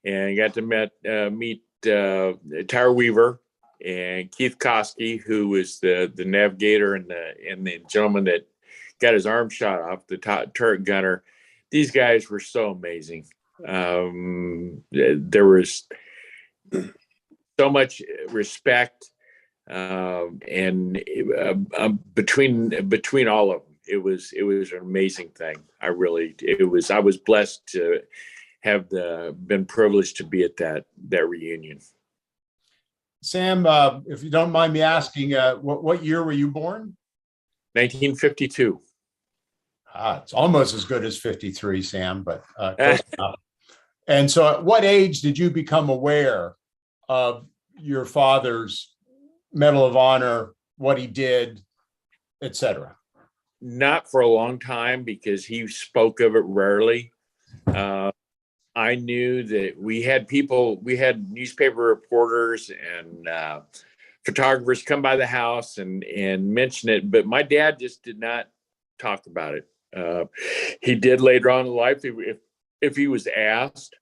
and got to meet Tyler Weaver and Keith Koski, who was the navigator and the gentleman that got his arm shot off, the turret gunner. These guys were so amazing. There was so much respect and between all of them. It was an amazing thing. I was blessed to have been privileged to be at that reunion. Sam, if you don't mind me asking, what year were you born? 1952. It's almost as good as 53, Sam, but close enough. And so at what age did you become aware of your father's Medal of Honor, what he did, etc.? Not for a long time, because he spoke of it rarely. I knew that we had newspaper reporters and photographers come by the house and mention it, but my dad just did not talk about it. He did later on in life, if he was asked.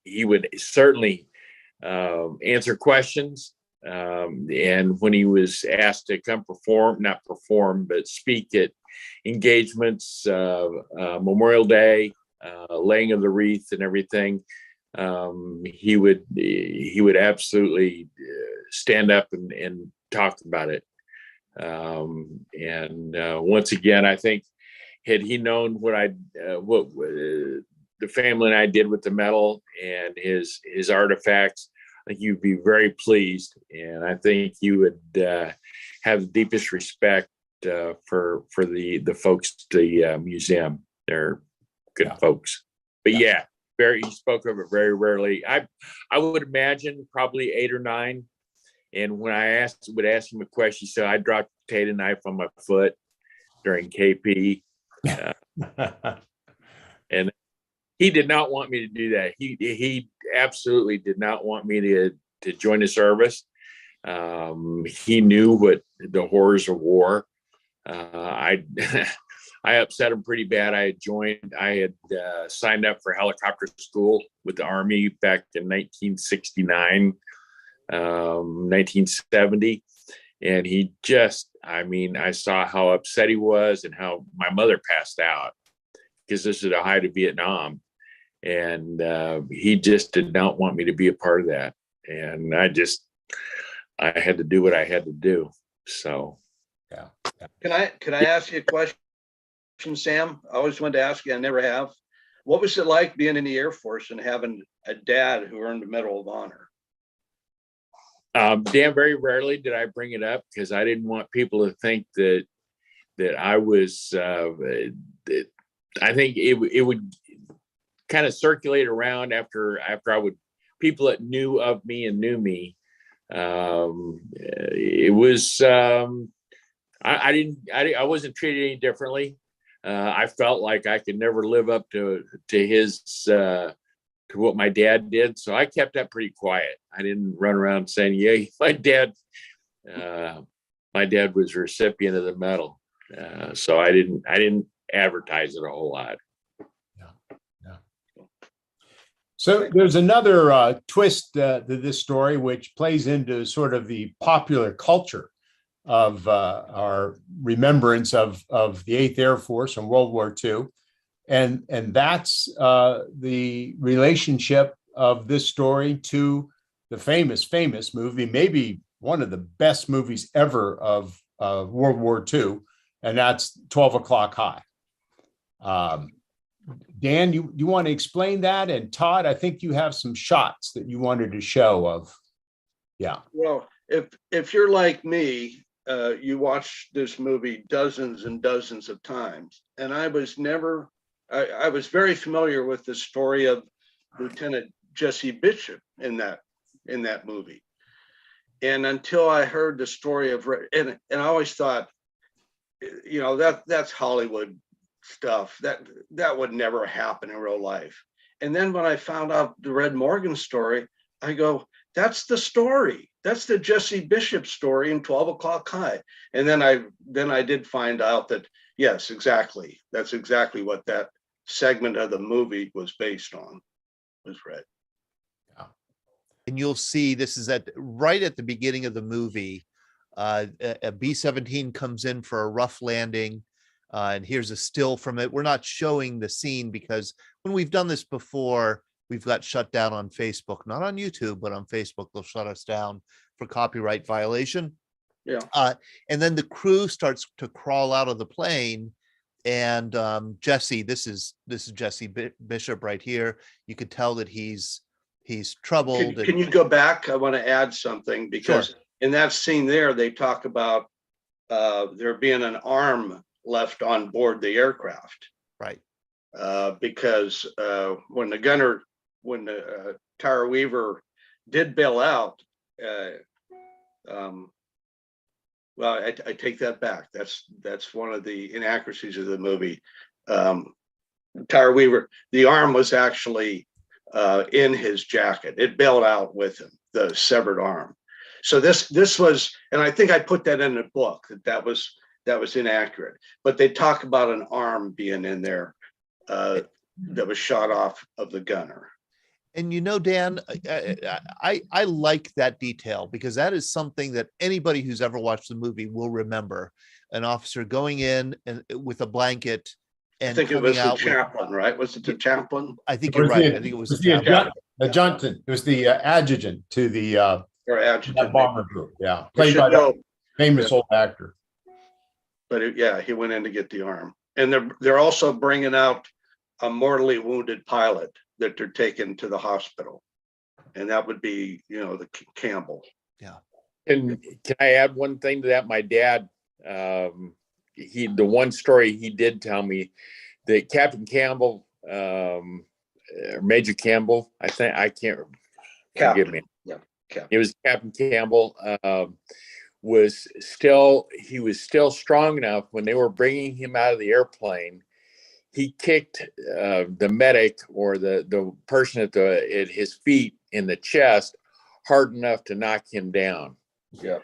He would certainly answer questions. And when he was asked to come not perform, but speak at engagements, Memorial Day, laying of the wreath and everything, he would absolutely stand up and talk about it. Once again, I think, had he known what the family and I did with the medal and his artifacts, I think you'd be very pleased, and I think you would have the deepest respect for the folks at the museum. They're good folks. But he spoke of it very rarely. I would imagine probably 8 or 9. And when I would ask him a question, he said, I dropped a potato knife on my foot during KP. And he did not want me to do that. He absolutely did not want me to join the service. He knew what the horrors of war. I upset him pretty bad. I had signed up for helicopter school with the Army back in 1969, 1970. And I saw how upset he was and how my mother passed out, because this is the height of Vietnam. And he just did not want me to be a part of that. And I had to do what I had to do. So, yeah. Can I ask you a question, Sam? I always wanted to ask you, I never have. What was it like being in the Air Force and having a dad who earned the Medal of Honor? Dan, very rarely did I bring it up, because I didn't want people to think that I was. I think it would kind of circulate around after people that knew of me and knew me. It was I wasn't treated any differently. I felt like I could never live up to his to what my dad did, so I kept that pretty quiet. I didn't run around saying, "Yeah, my dad was a recipient of the medal," so I didn't advertise it a whole lot. So there's another twist to this story, which plays into sort of the popular culture of our remembrance of the 8th Air Force in World War II. And that's the relationship of this story to the famous movie, maybe one of the best movies ever of World War II, and that's 12 O'Clock High. Dan, you want to explain that? And Todd, I think you have some shots that you wanted to show of. Yeah. Well, if you're like me, you watch this movie dozens and dozens of times, and I was very familiar with the story of Lieutenant Jesse Bishop in that movie. And until I heard the story of, and I always thought, that's Hollywood stuff. That would never happen in real life. And then when I found out the Red Morgan story, I go, that's the story. That's the Jesse Bishop story in 12 O'Clock High. And then I did find out that, yes, exactly. That's exactly what that segment of the movie was based on, was Red. Yeah. And you'll see this is right at the beginning of the movie. A B-17 comes in for a rough landing. And here's a still from it. We're not showing the scene because when we've done this before, we've got shut down on Facebook, not on YouTube, but on Facebook, they'll shut us down for copyright violation. Yeah. And then the crew starts to crawl out of the plane. And Jesse, this is Jesse Bishop right here. You could tell that he's troubled. Can you go back? I want to add something because Sure. In that scene there, they talk about there being an arm left on board the aircraft. Right. Because when Tara Weaver did bail out, well, I take that back. That's one of the inaccuracies of the movie. Tara Weaver, the arm was actually in his jacket. It bailed out with him, the severed arm. So this was, and I think I put that in the book that was inaccurate. But they talk about an arm being in there that was shot off of the gunner. And Dan, I like that detail because that is something that anybody who's ever watched the movie will remember. An officer going in and with a blanket and I think it was the chaplain, right? Was it the chaplain? I think you're right. I think it was the adjutant. It was the adjutant to the adjutant bomber group. Yeah, played by the famous old actor. But he went in to get the arm, and they're also bringing out a mortally wounded pilot that they're taking to the hospital, and that would be the Campbell. Yeah. And can I add one thing to that? My dad, the one story he did tell me that Captain Campbell, Major Campbell, I can't forgive me. Yeah, Captain. It was Captain Campbell. Was still strong enough when they were bringing him out of the airplane. He kicked the medic or the person at his feet in the chest hard enough to knock him down. Yeah,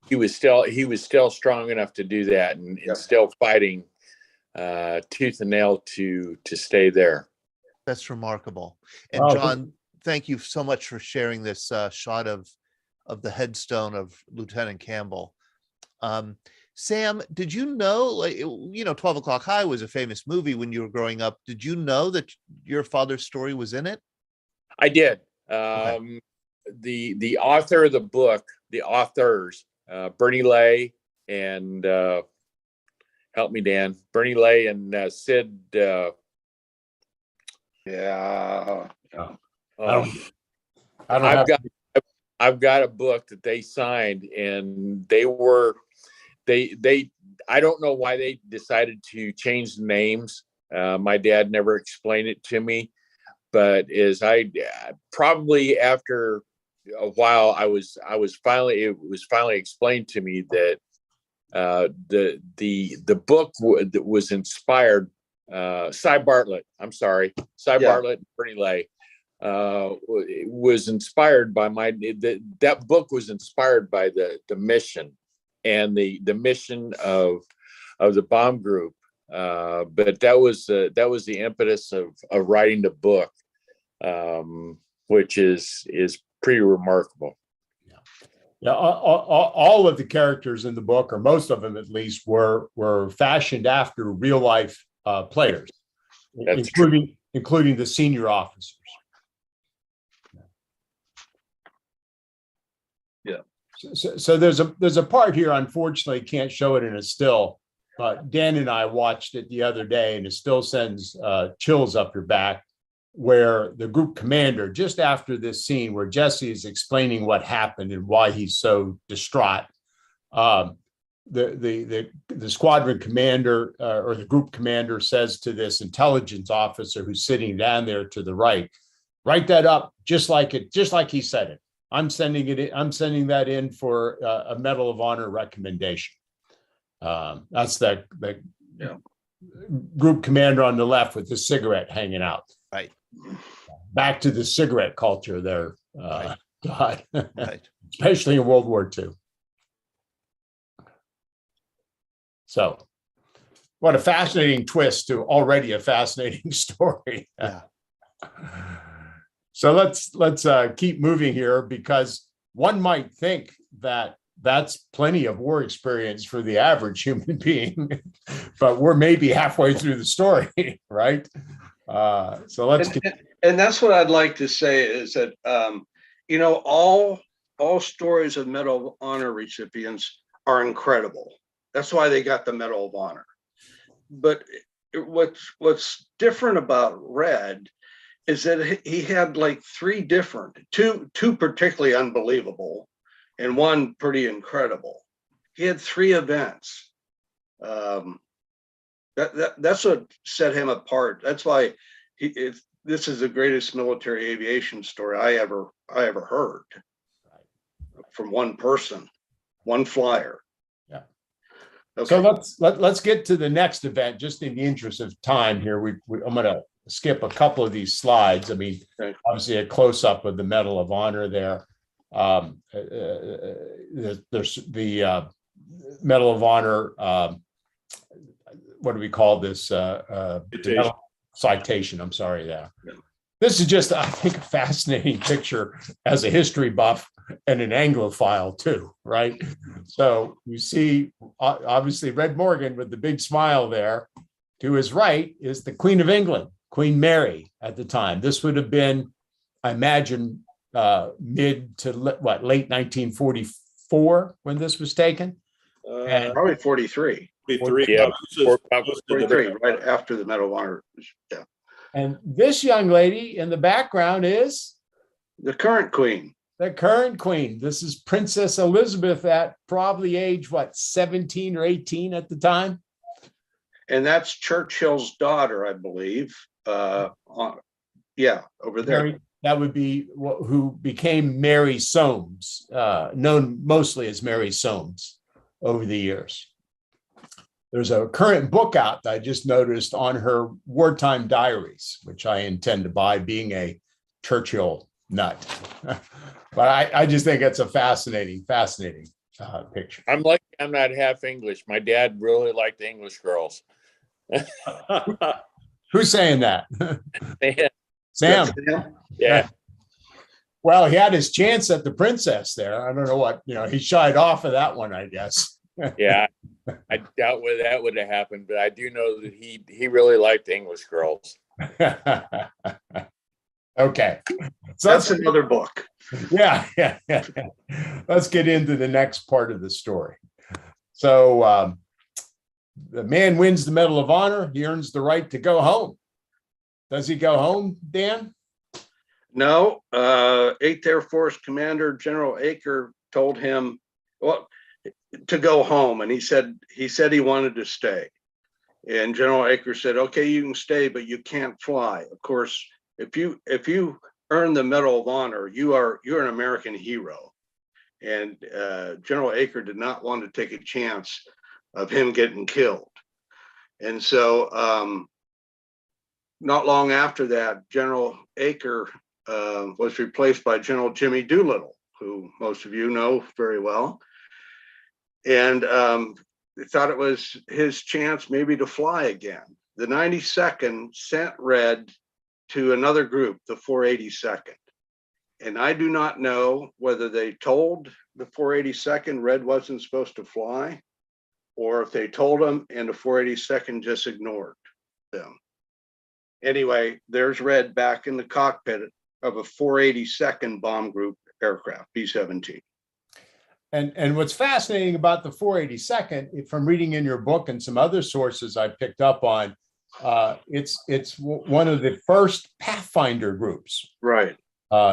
he was still strong enough to do that and still fighting tooth and nail to stay there. That's remarkable. And John, thank you so much for sharing this shot of the headstone of Lieutenant Campbell. Sam, did you know, 12 O'Clock High was a famous movie when you were growing up. Did you know that your father's story was in it? I did. Okay. The author of the book, the authors, Bernie Lay and help me, Dan. Bernie Lay and Sid. I've got a book that they signed, and they I don't know why they decided to change the names. My dad never explained it to me, but probably after a while, it was finally explained to me that the book that was inspired. Cy Bartlett, I'm sorry, Cy Bartlett and Bernie Lay was inspired by that book was inspired by the mission and the mission of the bomb group. But that was the impetus of writing the book, which is pretty remarkable. Yeah, all of the characters in the book, or most of them at least, were fashioned after real life players, including the senior officers. Yeah. So there's a part here, unfortunately, can't show it in a still. Dan and I watched it the other day, and it still sends chills up your back, where the group commander, just after this scene where Jesse is explaining what happened and why he's so distraught, the squadron commander or the group commander says to this intelligence officer who's sitting down there to the right, write that up just like he said it. I'm sending that in for a Medal of Honor recommendation. That's the group commander on the left with the cigarette hanging out. Right. Back to the cigarette culture there. Right. God. Right. Especially in World War II. So what a fascinating twist to already a fascinating story. Yeah. So let's keep moving here, because one might think that that's plenty of war experience for the average human being, but we're maybe halfway through the story, right? So let's and that's what I'd like to say is that all stories of Medal of Honor recipients are incredible. That's why they got the Medal of Honor. But what's different about Red is that he had like two particularly unbelievable and one pretty incredible. He had 3 events. That's what set him apart. That's why this is the greatest military aviation story I ever heard from one person, one flyer. Yeah. Okay. So let's get to the next event, just in the interest of time here. I'm going to skip a couple of these slides. I mean, obviously a close up of the Medal of Honor there. There's the Medal of Honor. What do we call this? Citation. I'm sorry. Yeah. This is just, I think, a fascinating picture as a history buff and an Anglophile too, right? So you see, obviously, Red Morgan with the big smile there. To his right is the Queen of England, Queen Mary at the time. This would have been, I imagine, mid to late 1944 when this was taken. Probably 43. 43, yeah. 43, right after the Medal of Honor. Yeah. And this young lady in the background is The current queen. the current queen. This is Princess Elizabeth at probably age, 17 or 18 at the time? And that's Churchill's daughter, I believe. Over there. That would be who became Mary Soames, known mostly as Mary Soames over the years. There's a current book out that I just noticed on her wartime diaries, which I intend to buy, being a Churchill nut. But I just think it's a fascinating picture. I'm lucky I'm not half English. My dad really liked English girls. Who's saying that? Yeah. Sam. Yeah. Well, he had his chance at the princess there. I don't know what, he shied off of that one, I guess. Yeah. I doubt whether that would have happened, but I do know that he really liked English girls. Okay. So That's another book. Yeah. Let's get into the next part of the story. So the man wins the Medal of Honor. He earns the right to go home. Does he go home, Dan? No, 8th Air Force Commander General Aker told him to go home, and he said he wanted to stay. And General Aker said, "Okay, you can stay, but you can't fly." Of course, if you earn the Medal of Honor, you're an American hero. And General Aker did not want to take a chance of him getting killed. And so not long after that, General Acre was replaced by General Jimmy Doolittle, who most of you know very well. And they thought it was his chance maybe to fly again. The 92nd sent Red to another group, the 482nd. And I do not know whether they told the 482nd Red wasn't supposed to fly, or if they told him and the 482nd just ignored them. Anyway, there's Red back in the cockpit of a 482nd bomb group aircraft, B-17. And what's fascinating about the 482nd, from reading in your book and some other sources I picked up on, it's one of the first Pathfinder groups, right,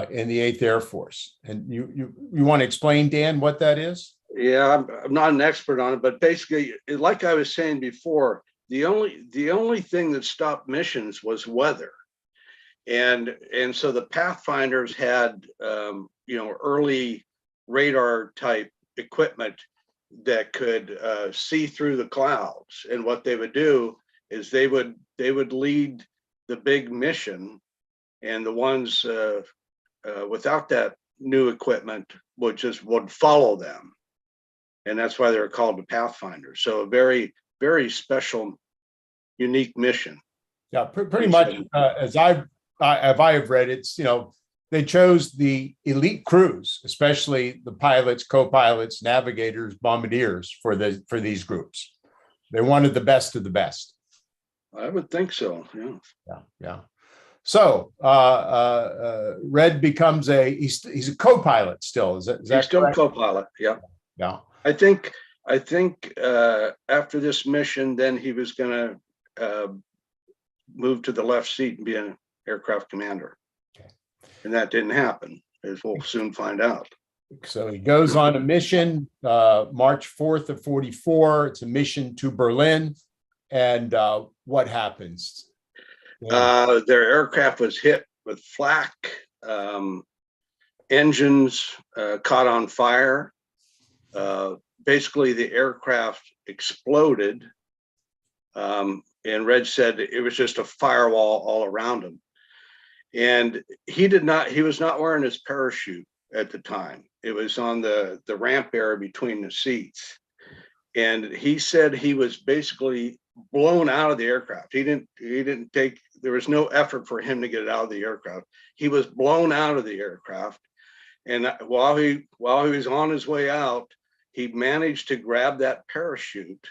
in the 8th Air Force. And you want to explain, Dan, what that is? Yeah, I'm not an expert on it, but basically, like I was saying before, the only thing that stopped missions was weather, and so the Pathfinders had early radar type equipment that could see through the clouds. And what they would do is they would lead the big mission, and the ones without that new equipment would follow them. And that's why they're called the Pathfinders. So a very, very special, unique mission. Yeah, pretty much as I have read, it's, they chose the elite crews, especially the pilots, co-pilots, navigators, bombardiers for these groups. They wanted the best of the best. I would think so. Yeah. So Red becomes he's a co-pilot still. Is that he's still a correct? co-pilot? Yeah. Yeah. I think after this mission, then he was going to move to the left seat and be an aircraft commander. Okay. And that didn't happen, as we'll soon find out. So he goes on a mission, March 4th of 44. It's a mission to Berlin. And what happens? Yeah. Their aircraft was hit with flak. Engines caught on fire. Basically, the aircraft exploded. And Red said it was just a firewall all around him. And he was not wearing his parachute at the time. It was on the ramp area between the seats. And he said he was basically blown out of the aircraft. He didn't take, there was no effort for him to get out of the aircraft. He was blown out of the aircraft. And while he was on his way out, he managed to grab that parachute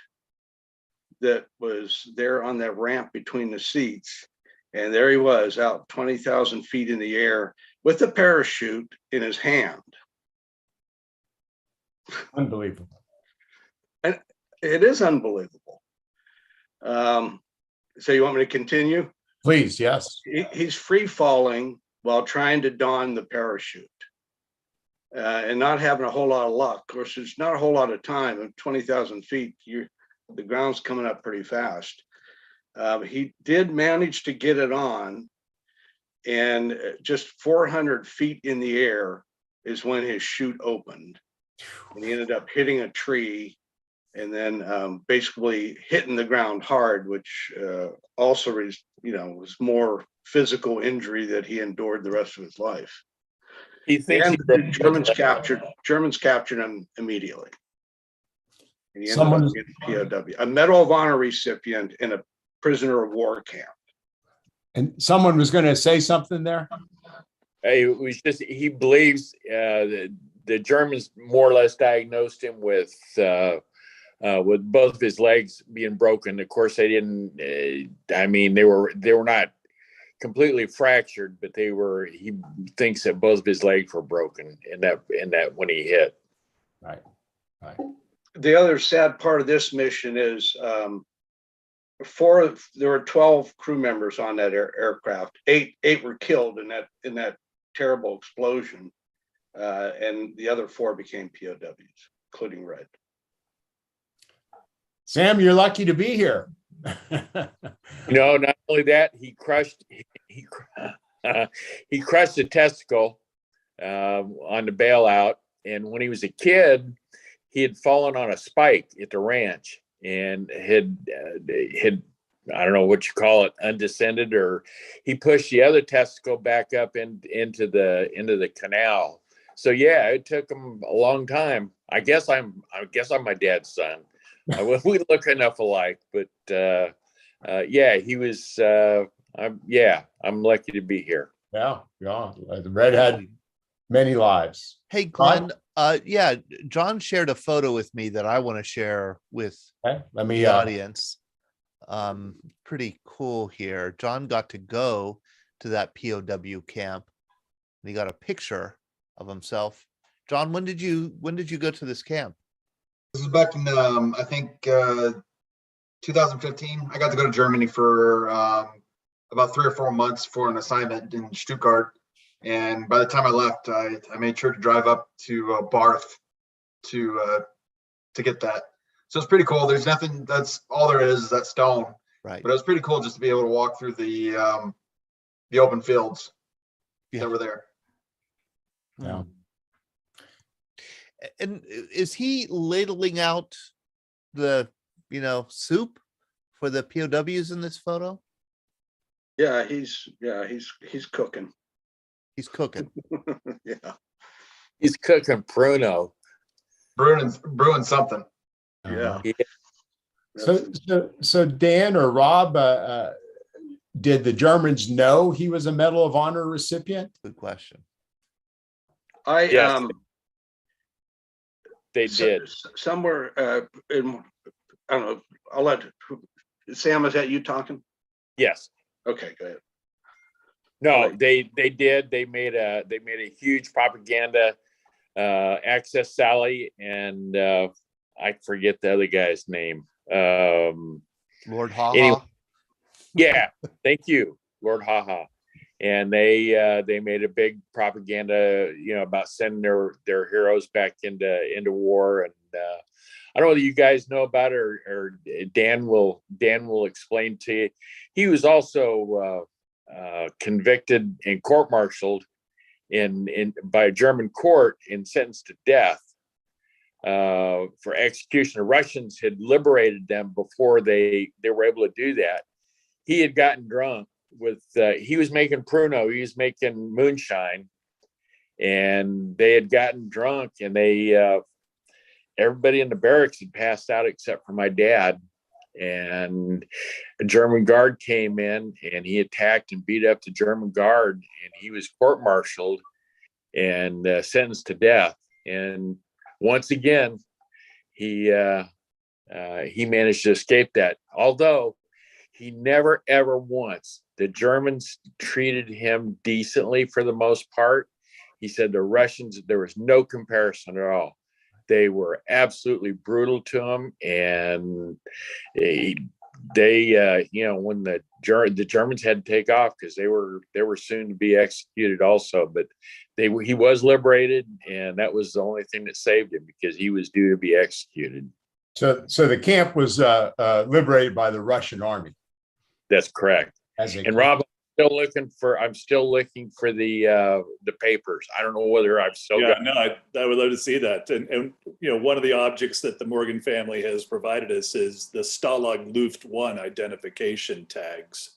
that was there on that ramp between the seats. And there he was out 20,000 feet in the air with the parachute in his hand. Unbelievable. And it is unbelievable. So you want me to continue? Please, yes. He's free falling while trying to don the parachute and not having a whole lot of luck. Of course, there's not a whole lot of time. At 20,000 feet, the ground's coming up pretty fast. He did manage to get it on, and just 400 feet in the air is when his chute opened. And he ended up hitting a tree and then basically hitting the ground hard, which also was more physical injury that he endured the rest of his life. He thinks and the Germans captured him immediately. And he ended up being a POW, a Medal of Honor recipient in a prisoner of war camp. And someone was going to say something there. It was just, he believes the Germans more or less diagnosed him with both of his legs being broken. Of course, they didn't. They were not completely fractured, but he thinks that both of his legs were broken in that when he hit. Right. The other sad part of this mission is there were 12 crew members on that aircraft. Eight were killed in that terrible explosion, and the other 4 became POWs, including Red. Sam, you're lucky to be here. No, not only that, he crushed a testicle on the bailout, and when he was a kid, he had fallen on a spike at the ranch, and had I don't know what you call it, undescended, or he pushed the other testicle back up into the canal. So yeah, it took him a long time. I guess I'm my dad's son. We look enough alike, but yeah, he was. I'm lucky to be here. Yeah, yeah. The Red had many lives. Hey, Glenn. Yeah, John shared a photo with me that I want to share with Okay, let me. the audience. Pretty cool here. John got to go to that POW camp, and he got a picture of himself. John, when did you go to this camp? This was back in I think 2015. I got to go to Germany for about 3 or 4 months for an assignment in Stuttgart. And by the time I left, I made sure to drive up to Barth to get that. So it's pretty cool. There's nothing. That's all there is that stone. Right. But it was pretty cool just to be able to walk through the open fields that were there. Yeah. And is he ladling out the soup for the POWs in this photo? Yeah, he's cooking. He's cooking. Yeah. He's cooking pruno. Brewing something. Yeah. So Dan or Rob, did the Germans know he was a Medal of Honor recipient? Good question. Yes. They did. Somewhere in, I don't know. I'll let Sam. Is that you talking? Yes. Okay, go ahead. No, they did. They made a huge propaganda access Sally, and I forget the other guy's name. Lord Haha. Anyway, yeah, thank you, Lord Haha. And they made a big propaganda, about sending their heroes back into war. And I don't know whether you guys know about it, or Dan will explain to you. He was also convicted and court-martialed by a German court and sentenced to death for execution. The Russians had liberated them before they were able to do that. He had gotten drunk he was making pruno, he was making moonshine, and they had gotten drunk, and everybody in the barracks had passed out except for my dad. And a German guard came in, and he attacked and beat up the German guard, and he was court-martialed and sentenced to death. And once again, he managed to escape that. Although he never, ever once, the Germans treated him decently for the most part. He said the Russians, there was no comparison at all. They were absolutely brutal to him, and when the Germans had to take off because they were soon to be executed also, but he was liberated, and that was the only thing that saved him, because he was due to be executed. So the camp was liberated by the Russian army. That's correct. And Rob, I'm still looking for the papers. I don't know whether I've still got. No, I would love to see that. And one of the objects that the Morgan family has provided us is the Stalag Luft 1 identification tags,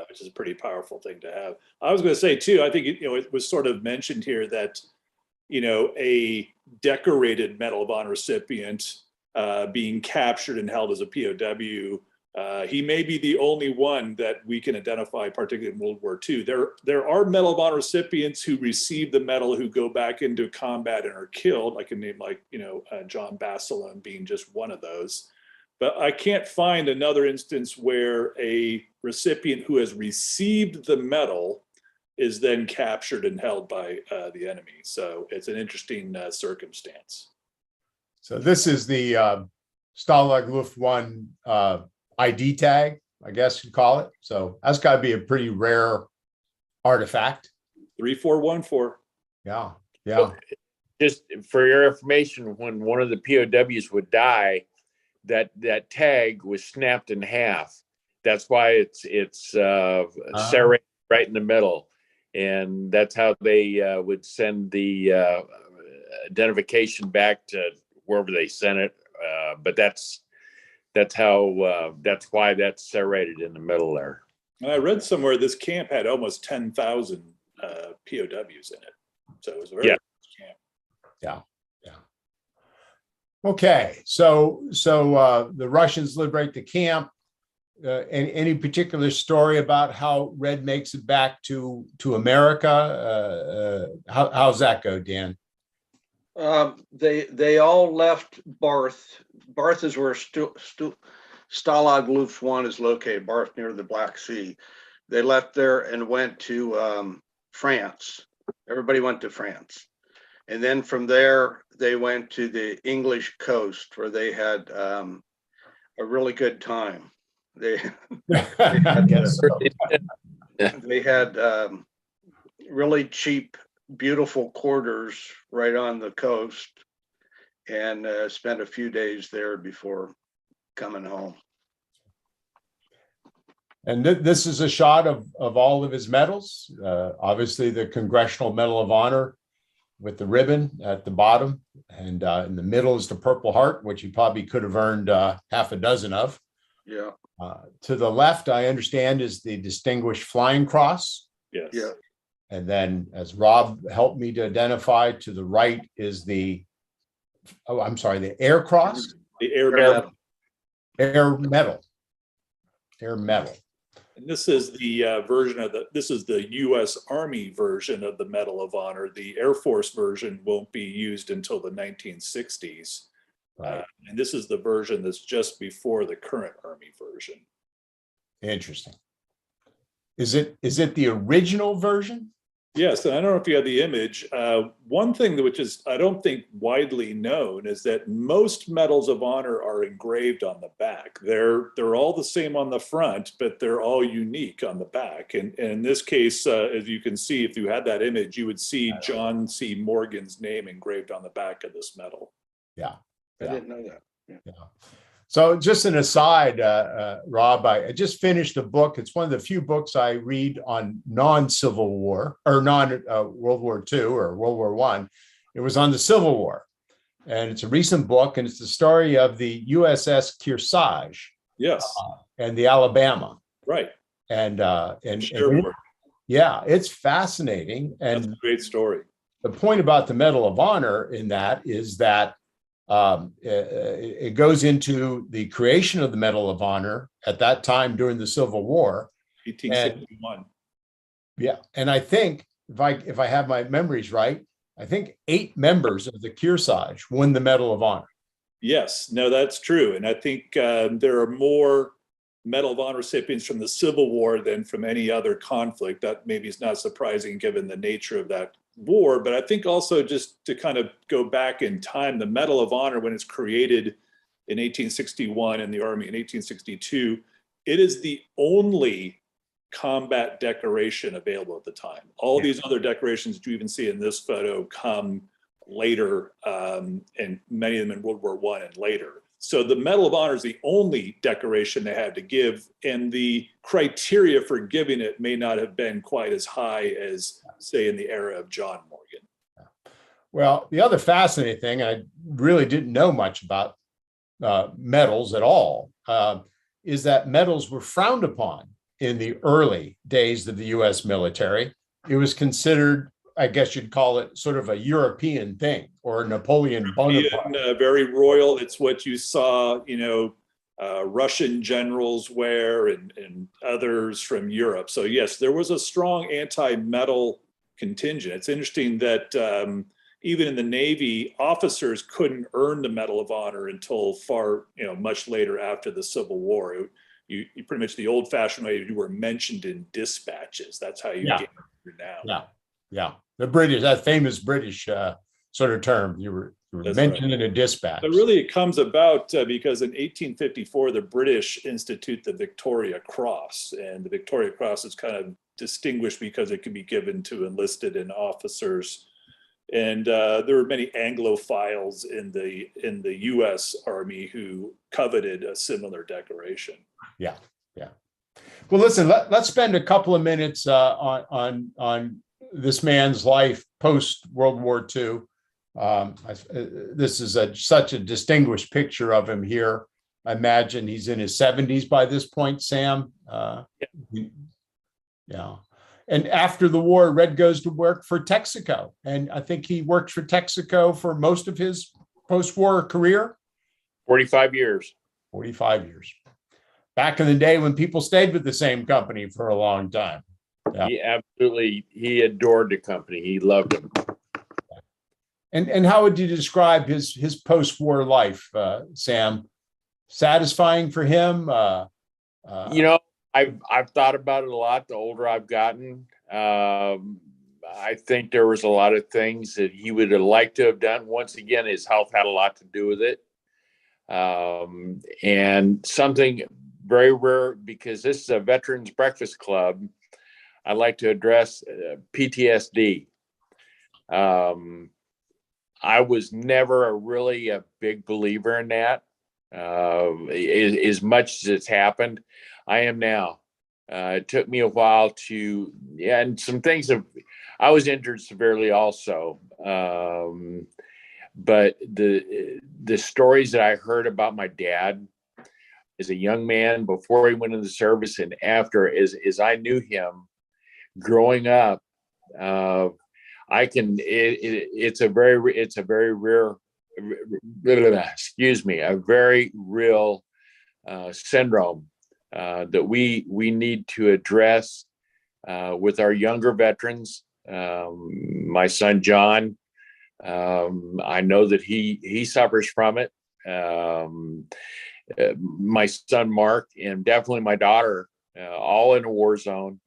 which is a pretty powerful thing to have. I was going to say too, I think it was sort of mentioned here that a decorated Medal of Honor recipient being captured and held as a POW. He may be the only one that we can identify, particularly in World War II. There are Medal of Honor recipients who receive the medal who go back into combat and are killed. I can name John Bassalon being just one of those. But I can't find another instance where a recipient who has received the medal is then captured and held by the enemy. So it's an interesting circumstance. So this is the Stalag Luft 1 ID tag, I guess you'd call it. So that's got to be a pretty rare artifact. 3414. Yeah. Well, just for your information, when one of the POWs would die, that tag was snapped in half. That's why it's serrated right in the middle, and that's how they would send the identification back to wherever they sent it. But that's that's how, that's why that's serrated in the middle there. And I read somewhere this camp had almost 10,000 POWs in it. So it was a very Yeah. large camp. Yeah. Okay, so the Russians liberate the camp. Any particular story about how Red makes it back to America? How's that go, Dan? They all left Barth. Barth is where Stalag Luft 1 is located, Barth near the Black Sea. They left there and went to France. Everybody went to France. And then from there, they went to the English coast where they had a really good time. They I guess so. they had really cheap, beautiful quarters right on the coast, and spent a few days there before coming home. And this is a shot of all of his medals. Obviously, the Congressional Medal of Honor with the ribbon at the bottom, and in the middle is the Purple Heart, which he probably could have earned half a dozen of. Yeah. To the left, I understand, is the Distinguished Flying Cross. Yes. Yeah. And then, as Rob helped me to identify, to the right is the Air Cross, The Air Medal. Air Medal. Air Medal. And this is the version of this is the U.S. Army version of the Medal of Honor. The Air Force version won't be used until the 1960s. Right. And this is the version that's just before the current Army version. Interesting. Is it the original version? Yes, and I don't know if you have the image. One thing which is, I don't think, widely known is that most medals of honor are engraved on the back. They're all the same on the front, but they're all unique on the back. And in this case, as you can see, if you had that image, you would see John C. Morgan's name engraved on the back of this medal. Yeah. I didn't know that. Yeah. So just an aside, Rob, I just finished a book. It's one of the few books I read on non-Civil War or non-World War II or World War I. It was on the Civil War. And it's a recent book, and it's the story of the USS Kearsarge. Yes. And the Alabama. Right. And Sure. Yeah, it's fascinating. And that's a great story. The point about the Medal of Honor in that is that it goes into the creation of the Medal of Honor at that time during the Civil War. 1861. And I think if I have my memories right, I think 8 members of the Kearsarge won the Medal of Honor. Yes, no, that's true. And I think there are more Medal of Honor recipients from the Civil War than from any other conflict. That maybe is not surprising given the nature of that war. But I think also, just to kind of go back in time, the Medal of Honor, when it's created in 1861 in the Army in 1862, it is the only combat decoration available at the time. All these other decorations that you even see in this photo come later, and many of them in World War I and later. So the Medal of Honor is the only decoration they had to give, and the criteria for giving it may not have been quite as high as, say, in the era of John Morgan. Well, the other fascinating thing, I really didn't know much about medals at all, is that medals were frowned upon in the early days of the U.S. military. It was considered, I guess you'd call it, sort of a European thing, or Napoleon Bonaparte. Very royal. It's what you saw, Russian generals wear and others from Europe. So yes, there was a strong anti-medal contingent. It's interesting that even in the Navy, officers couldn't earn the Medal of Honor until much later after the Civil War. You pretty much, the old-fashioned way, you were mentioned in dispatches. That's how you get it now. Yeah. The British, that famous British sort of term, you were mentioned in a dispatch. But really, it comes about because in 1854, the British institute the Victoria Cross, and the Victoria Cross is kind of distinguished because it can be given to enlisted and officers. And there were many Anglophiles in the U.S. Army who coveted a similar decoration. Yeah. Well, listen, let's spend a couple of minutes on this man's life post World War II. This is such a distinguished picture of him here. I imagine he's in his 70s by this point, Sam. Yeah. And after the war, Red goes to work for Texaco. And I think he worked for Texaco for most of his post-war career. 45 years. 45 years. Back in the day when people stayed with the same company for a long time. Yeah. He absolutely, he adored the company. He loved it. And how would you describe his post-war life, Sam? Satisfying for him? I've thought about it a lot the older I've gotten. I think there was a lot of things that he would have liked to have done. Once again, his health had a lot to do with it. And something very rare, because this is a Veterans Breakfast Club, I'd like to address PTSD. I was never really a big believer in that. As much as it's happened, I am now. It took me a while to, and some things I was injured severely also. But the stories that I heard about my dad as a young man before he went into the service and after, as I knew him growing up, it's a very rare, a very real syndrome that we need to address with our younger veterans. My son John, I know that he suffers from it. My son Mark, and definitely my daughter, all in a war zone,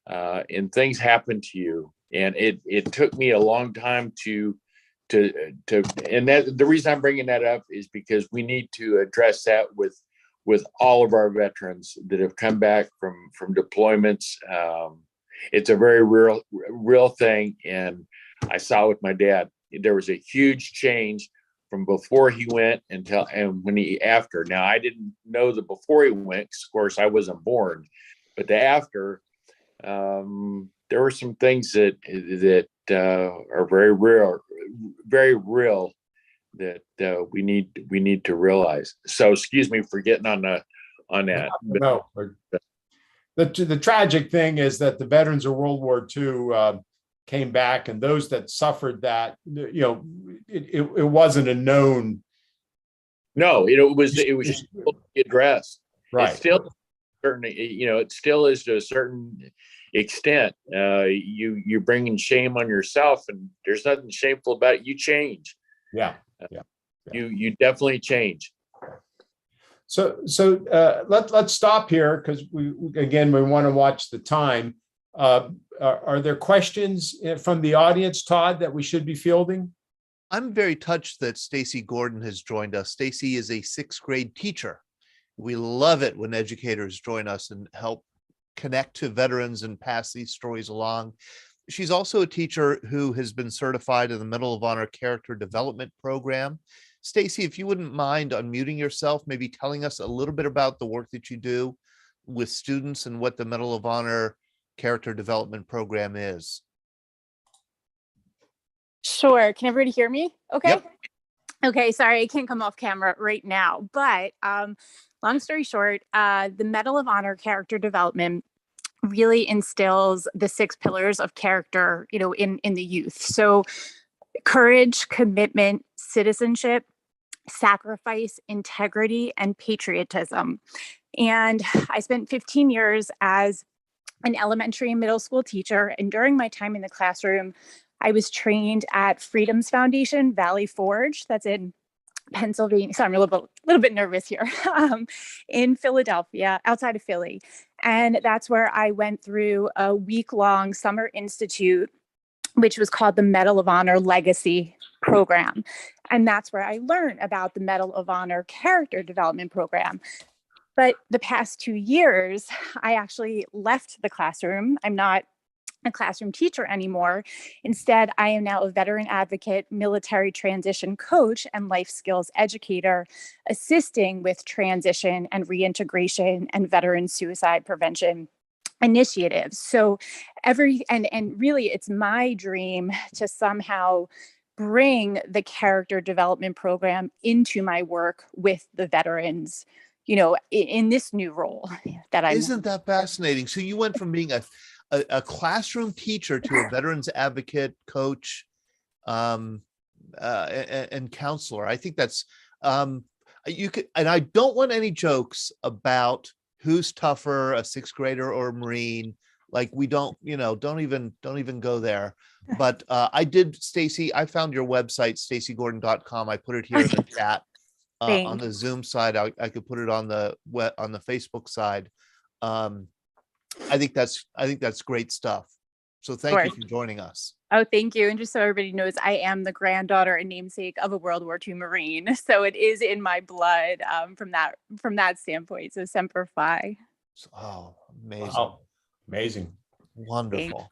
and things happen to you. And it took me a long time to and that the reason I'm bringing that up is because we need to address that with all of our veterans that have come back from deployments. It's a very real thing, and I saw with my dad. There was a huge change from before he went and when he after. Now I didn't know the before he went, 'cause of course I wasn't born, but the after. There were some things that are very real that we need to realize. So excuse me for getting on that. No. The tragic thing is that the veterans of World War II came back, and those that suffered that, it wasn't a known. No, it was addressed. Right. It's still certain, it still is to a certain extent. You're bringing shame on yourself, and there's nothing shameful about it. You change. Yeah. You definitely change. So let's stop here, because we want to watch the time. Are there questions from the audience, Todd, that we should be fielding? I'm very touched that Stacy Gordon has joined us. Stacy is a sixth grade teacher. We love it when educators join us and help connect to veterans and pass these stories along. She's also a teacher who has been certified in the Medal of Honor Character Development Program. Stacy, if you wouldn't mind unmuting yourself, maybe telling us a little bit about the work that you do with students and what the Medal of Honor Character Development Program is. Sure. Can everybody hear me? Okay. Yep. Okay. Sorry, I can't come off camera right now, but long story short, the Medal of Honor Character Development really instills the 6 pillars of character, in the youth. So courage, commitment, citizenship, sacrifice, integrity, and patriotism. And I spent 15 years as an elementary and middle school teacher. And during my time in the classroom, I was trained at Freedom's Foundation, Valley Forge, that's in Pennsylvania. So I'm a little bit nervous here, in Philadelphia, outside of Philly. And that's where I went through a week-long summer institute, which was called the Medal of Honor Legacy Program. And that's where I learned about the Medal of Honor Character Development Program. But the past 2 years, I actually left the classroom. I'm not a classroom teacher anymore. Instead, I am now a veteran advocate, military transition coach, and life skills educator, assisting with transition and reintegration and veteran suicide prevention initiatives. So and really it's my dream to somehow bring the character development program into my work with the veterans, in this new role that I'm. Isn't that fascinating? So you went from being a classroom teacher to a veterans advocate, coach, and counselor. I think that's you could, and I don't want any jokes about who's tougher, a sixth grader or a Marine. Like we don't even go there. But I did, Stacy, I found your website, stacygordon.com. I put it here in the chat. On the Zoom side, I could put it on the Facebook side. I think that's great stuff. So thank you for joining us. Oh, thank you. And just so everybody knows, I am the granddaughter and namesake of a World War II Marine. So it is in my blood from that standpoint. So Semper Fi. Oh, amazing. Wow. Amazing. Wonderful.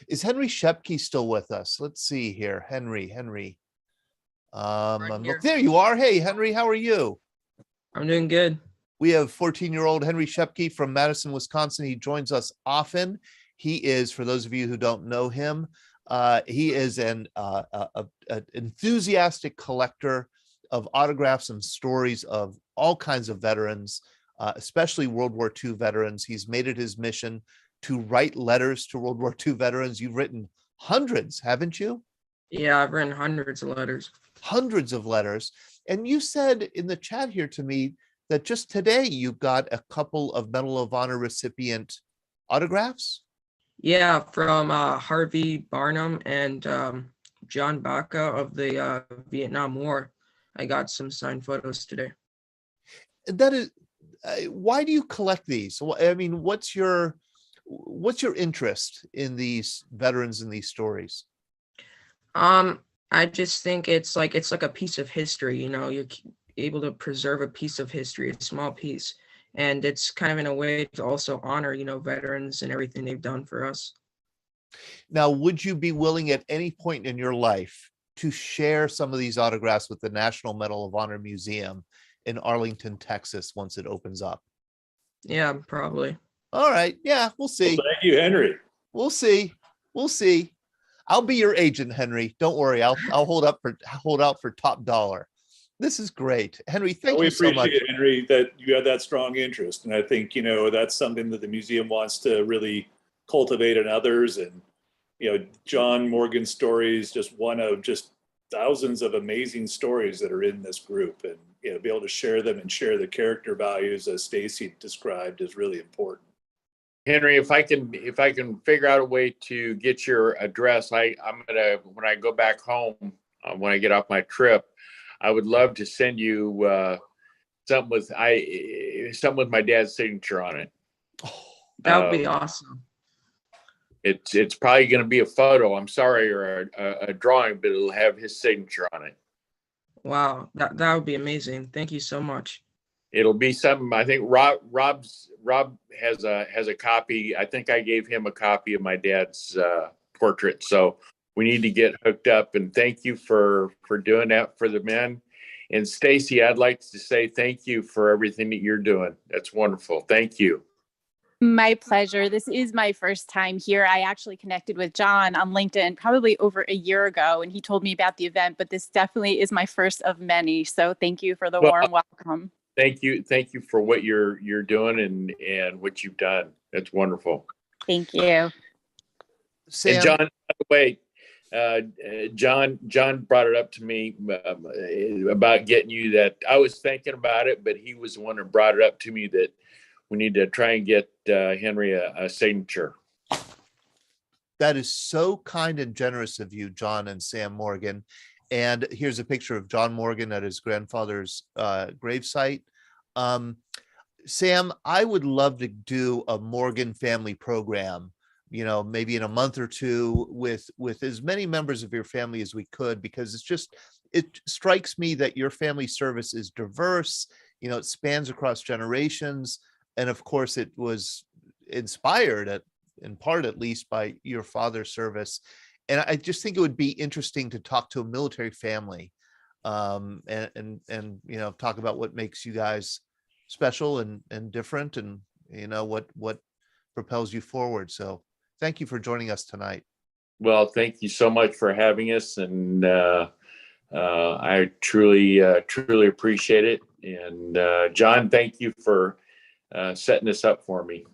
Is Henry Shepke still with us? Let's see here. Henry. There you are. Hey, Henry, how are you? I'm doing good. We have 14-year-old Henry Shepke from Madison, Wisconsin. He joins us often. He is, for those of you who don't know him, he is an enthusiastic collector of autographs and stories of all kinds of veterans, especially World War II veterans. He's made it his mission to write letters to World War II veterans. You've written hundreds, haven't you? Yeah, I've written hundreds of letters. Hundreds of letters. And you said in the chat here to me that just today you got a couple of Medal of Honor recipient autographs. Yeah, from Harvey Barnum and John Baca of the Vietnam War. I got some signed photos today. That is, why do you collect these? I mean, what's your interest in these veterans and these stories? I just think it's like a piece of history. You're able to preserve a piece of history, a small piece. And it's kind of in a way to also honor, veterans and everything they've done for us. Now, would you be willing at any point in your life to share some of these autographs with the National Medal of Honor Museum in Arlington, Texas, once it opens up? Yeah, probably. All right. Yeah, we'll see. Well, thank you, Henry. We'll see. I'll be your agent, Henry. Don't worry. I'll hold out for top dollar. This is great. Henry, thank you so much. We appreciate it, Henry, that you have that strong interest. And I think, that's something that the museum wants to really cultivate in others. And, John Morgan's story is just one of just thousands of amazing stories that are in this group. And, be able to share them and share the character values as Stacy described is really important. Henry, if I can figure out a way to get your address, I'm gonna, when I go back home, when I get off my trip, I would love to send you something with my dad's signature on it. That would be awesome. It's probably going to be a photo. I'm sorry, or a drawing, but it'll have his signature on it. Wow, that would be amazing. Thank you so much. It'll be something. I think Rob has a copy. I think I gave him a copy of my dad's portrait. So we need to get hooked up. And thank you for doing that for the men. And Stacy, I'd like to say thank you for everything that you're doing. That's wonderful. Thank you. My pleasure. This is my first time here. I actually connected with John on LinkedIn probably over a year ago, and he told me about the event, but this definitely is my first of many. So thank you for the warm welcome. Thank you for what you're doing and what you've done. That's wonderful. Thank you. Sam, and John, by the way, John brought it up to me about getting you that. I was thinking about it, but he was the one that brought it up to me that we need to try and get Henry a signature. That is so kind and generous of you, John and Sam Morgan. And here's a picture of John Morgan at his grandfather's gravesite. Sam, I would love to do a Morgan family program, maybe in a month or two with as many members of your family as we could, because it strikes me that your family service is diverse, it spans across generations. And of course, it was inspired in part, at least, by your father's service. And I just think it would be interesting to talk to a military family and talk about what makes you guys special and different, and what propels you forward. So thank you for joining us tonight. Well, thank you so much for having us, and I truly appreciate it. And John, thank you for setting this up for me.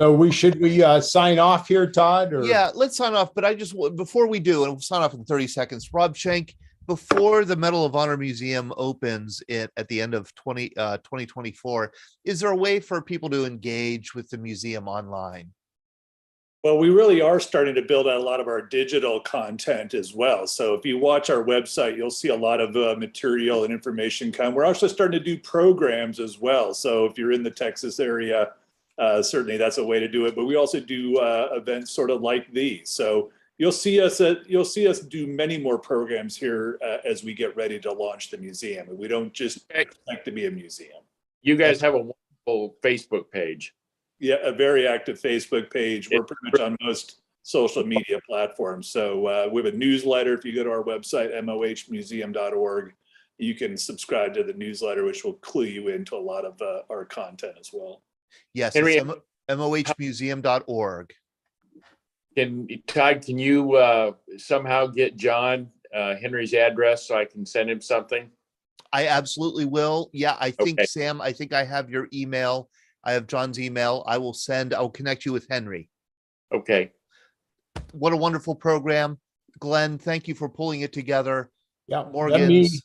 So we sign off here, Todd? Or? Yeah, let's sign off. But before we do, and we'll sign off in 30 seconds, Rob Schenk, before the Medal of Honor Museum opens at the end of 2024, is there a way for people to engage with the museum online? Well, we really are starting to build out a lot of our digital content as well. So if you watch our website, you'll see a lot of material and information come. We're also starting to do programs as well. So if you're in the Texas area, certainly that's a way to do it. But we also do events sort of like these. So you'll see us do many more programs here as we get ready to launch the museum. And we don't just expect to be a museum. You guys have a wonderful Facebook page. Yeah, a very active Facebook page. We're pretty much on most social media platforms. So we have a newsletter. If you go to our website, mohmuseum.org, you can subscribe to the newsletter, which will clue you into a lot of our content as well. Yes, Henry, it's mohmuseum.org. Todd, can you somehow get John Henry's address so I can send him something? I absolutely will. Yeah, I think, Okay. Sam, I think I have your email. I have John's email. I'll connect you with Henry. Okay. What a wonderful program. Glenn, thank you for pulling it together. Yeah. Morgan's.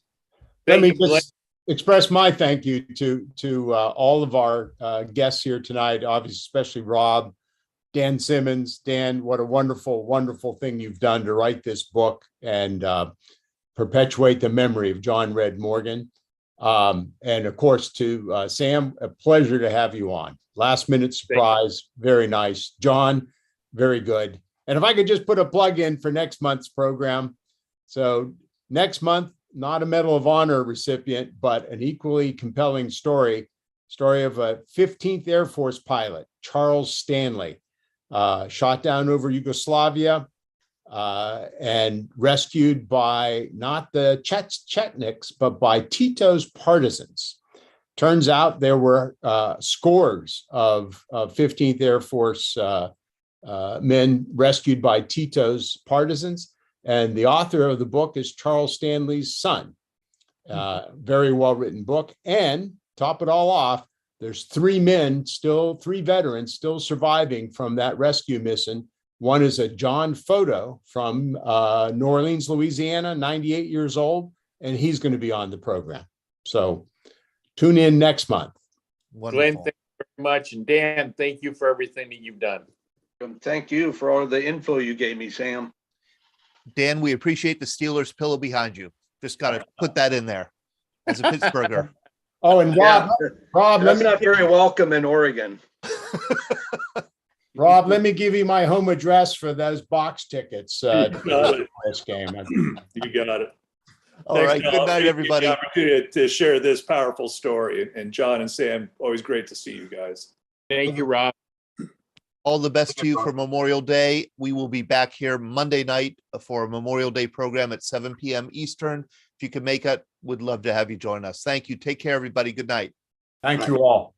Let me Thank you, Glenn. just express my thank you to all of our guests here tonight, obviously, especially Rob, Dan Simmons. Dan, what a wonderful, wonderful thing you've done to write this book and perpetuate the memory of John Red Morgan. And of course, to Sam, a pleasure to have you on. Last minute surprise, very nice. John, very good. And if I could just put a plug in for next month's program. So next month, not a Medal of Honor recipient, but an equally compelling story of a 15th Air Force pilot, Charles Stanley, shot down over Yugoslavia and rescued by not the Chetniks, but by Tito's partisans. Turns out there were scores of 15th Air Force men rescued by Tito's partisans. And the author of the book is Charles Stanley's son. Very well-written book. And top it all off, there's three veterans still surviving from that rescue mission. One is a John Photo from New Orleans, Louisiana, 98 years old, and he's going to be on the program. So tune in next month. Wonderful. Glenn, thank you very much. And Dan, thank you for everything that you've done. Thank you for all the info you gave me, Sam. Dan, we appreciate the Steelers pillow behind you. Just got to put that in there as a Pittsburgher. Oh, and Rob, That's not very welcome in Oregon. Rob, let me give you my home address for those box tickets. This game. You got it. All right. Good night, everybody. The opportunity to share this powerful story. And John and Sam, always great to see you guys. Thank you, Rob. All the best to you for Memorial Day. We will be back here Monday night for a Memorial Day program at 7 p.m. Eastern. If you can make it, would love to have you join us. Thank you. Take care, everybody. Good night. Thank you all.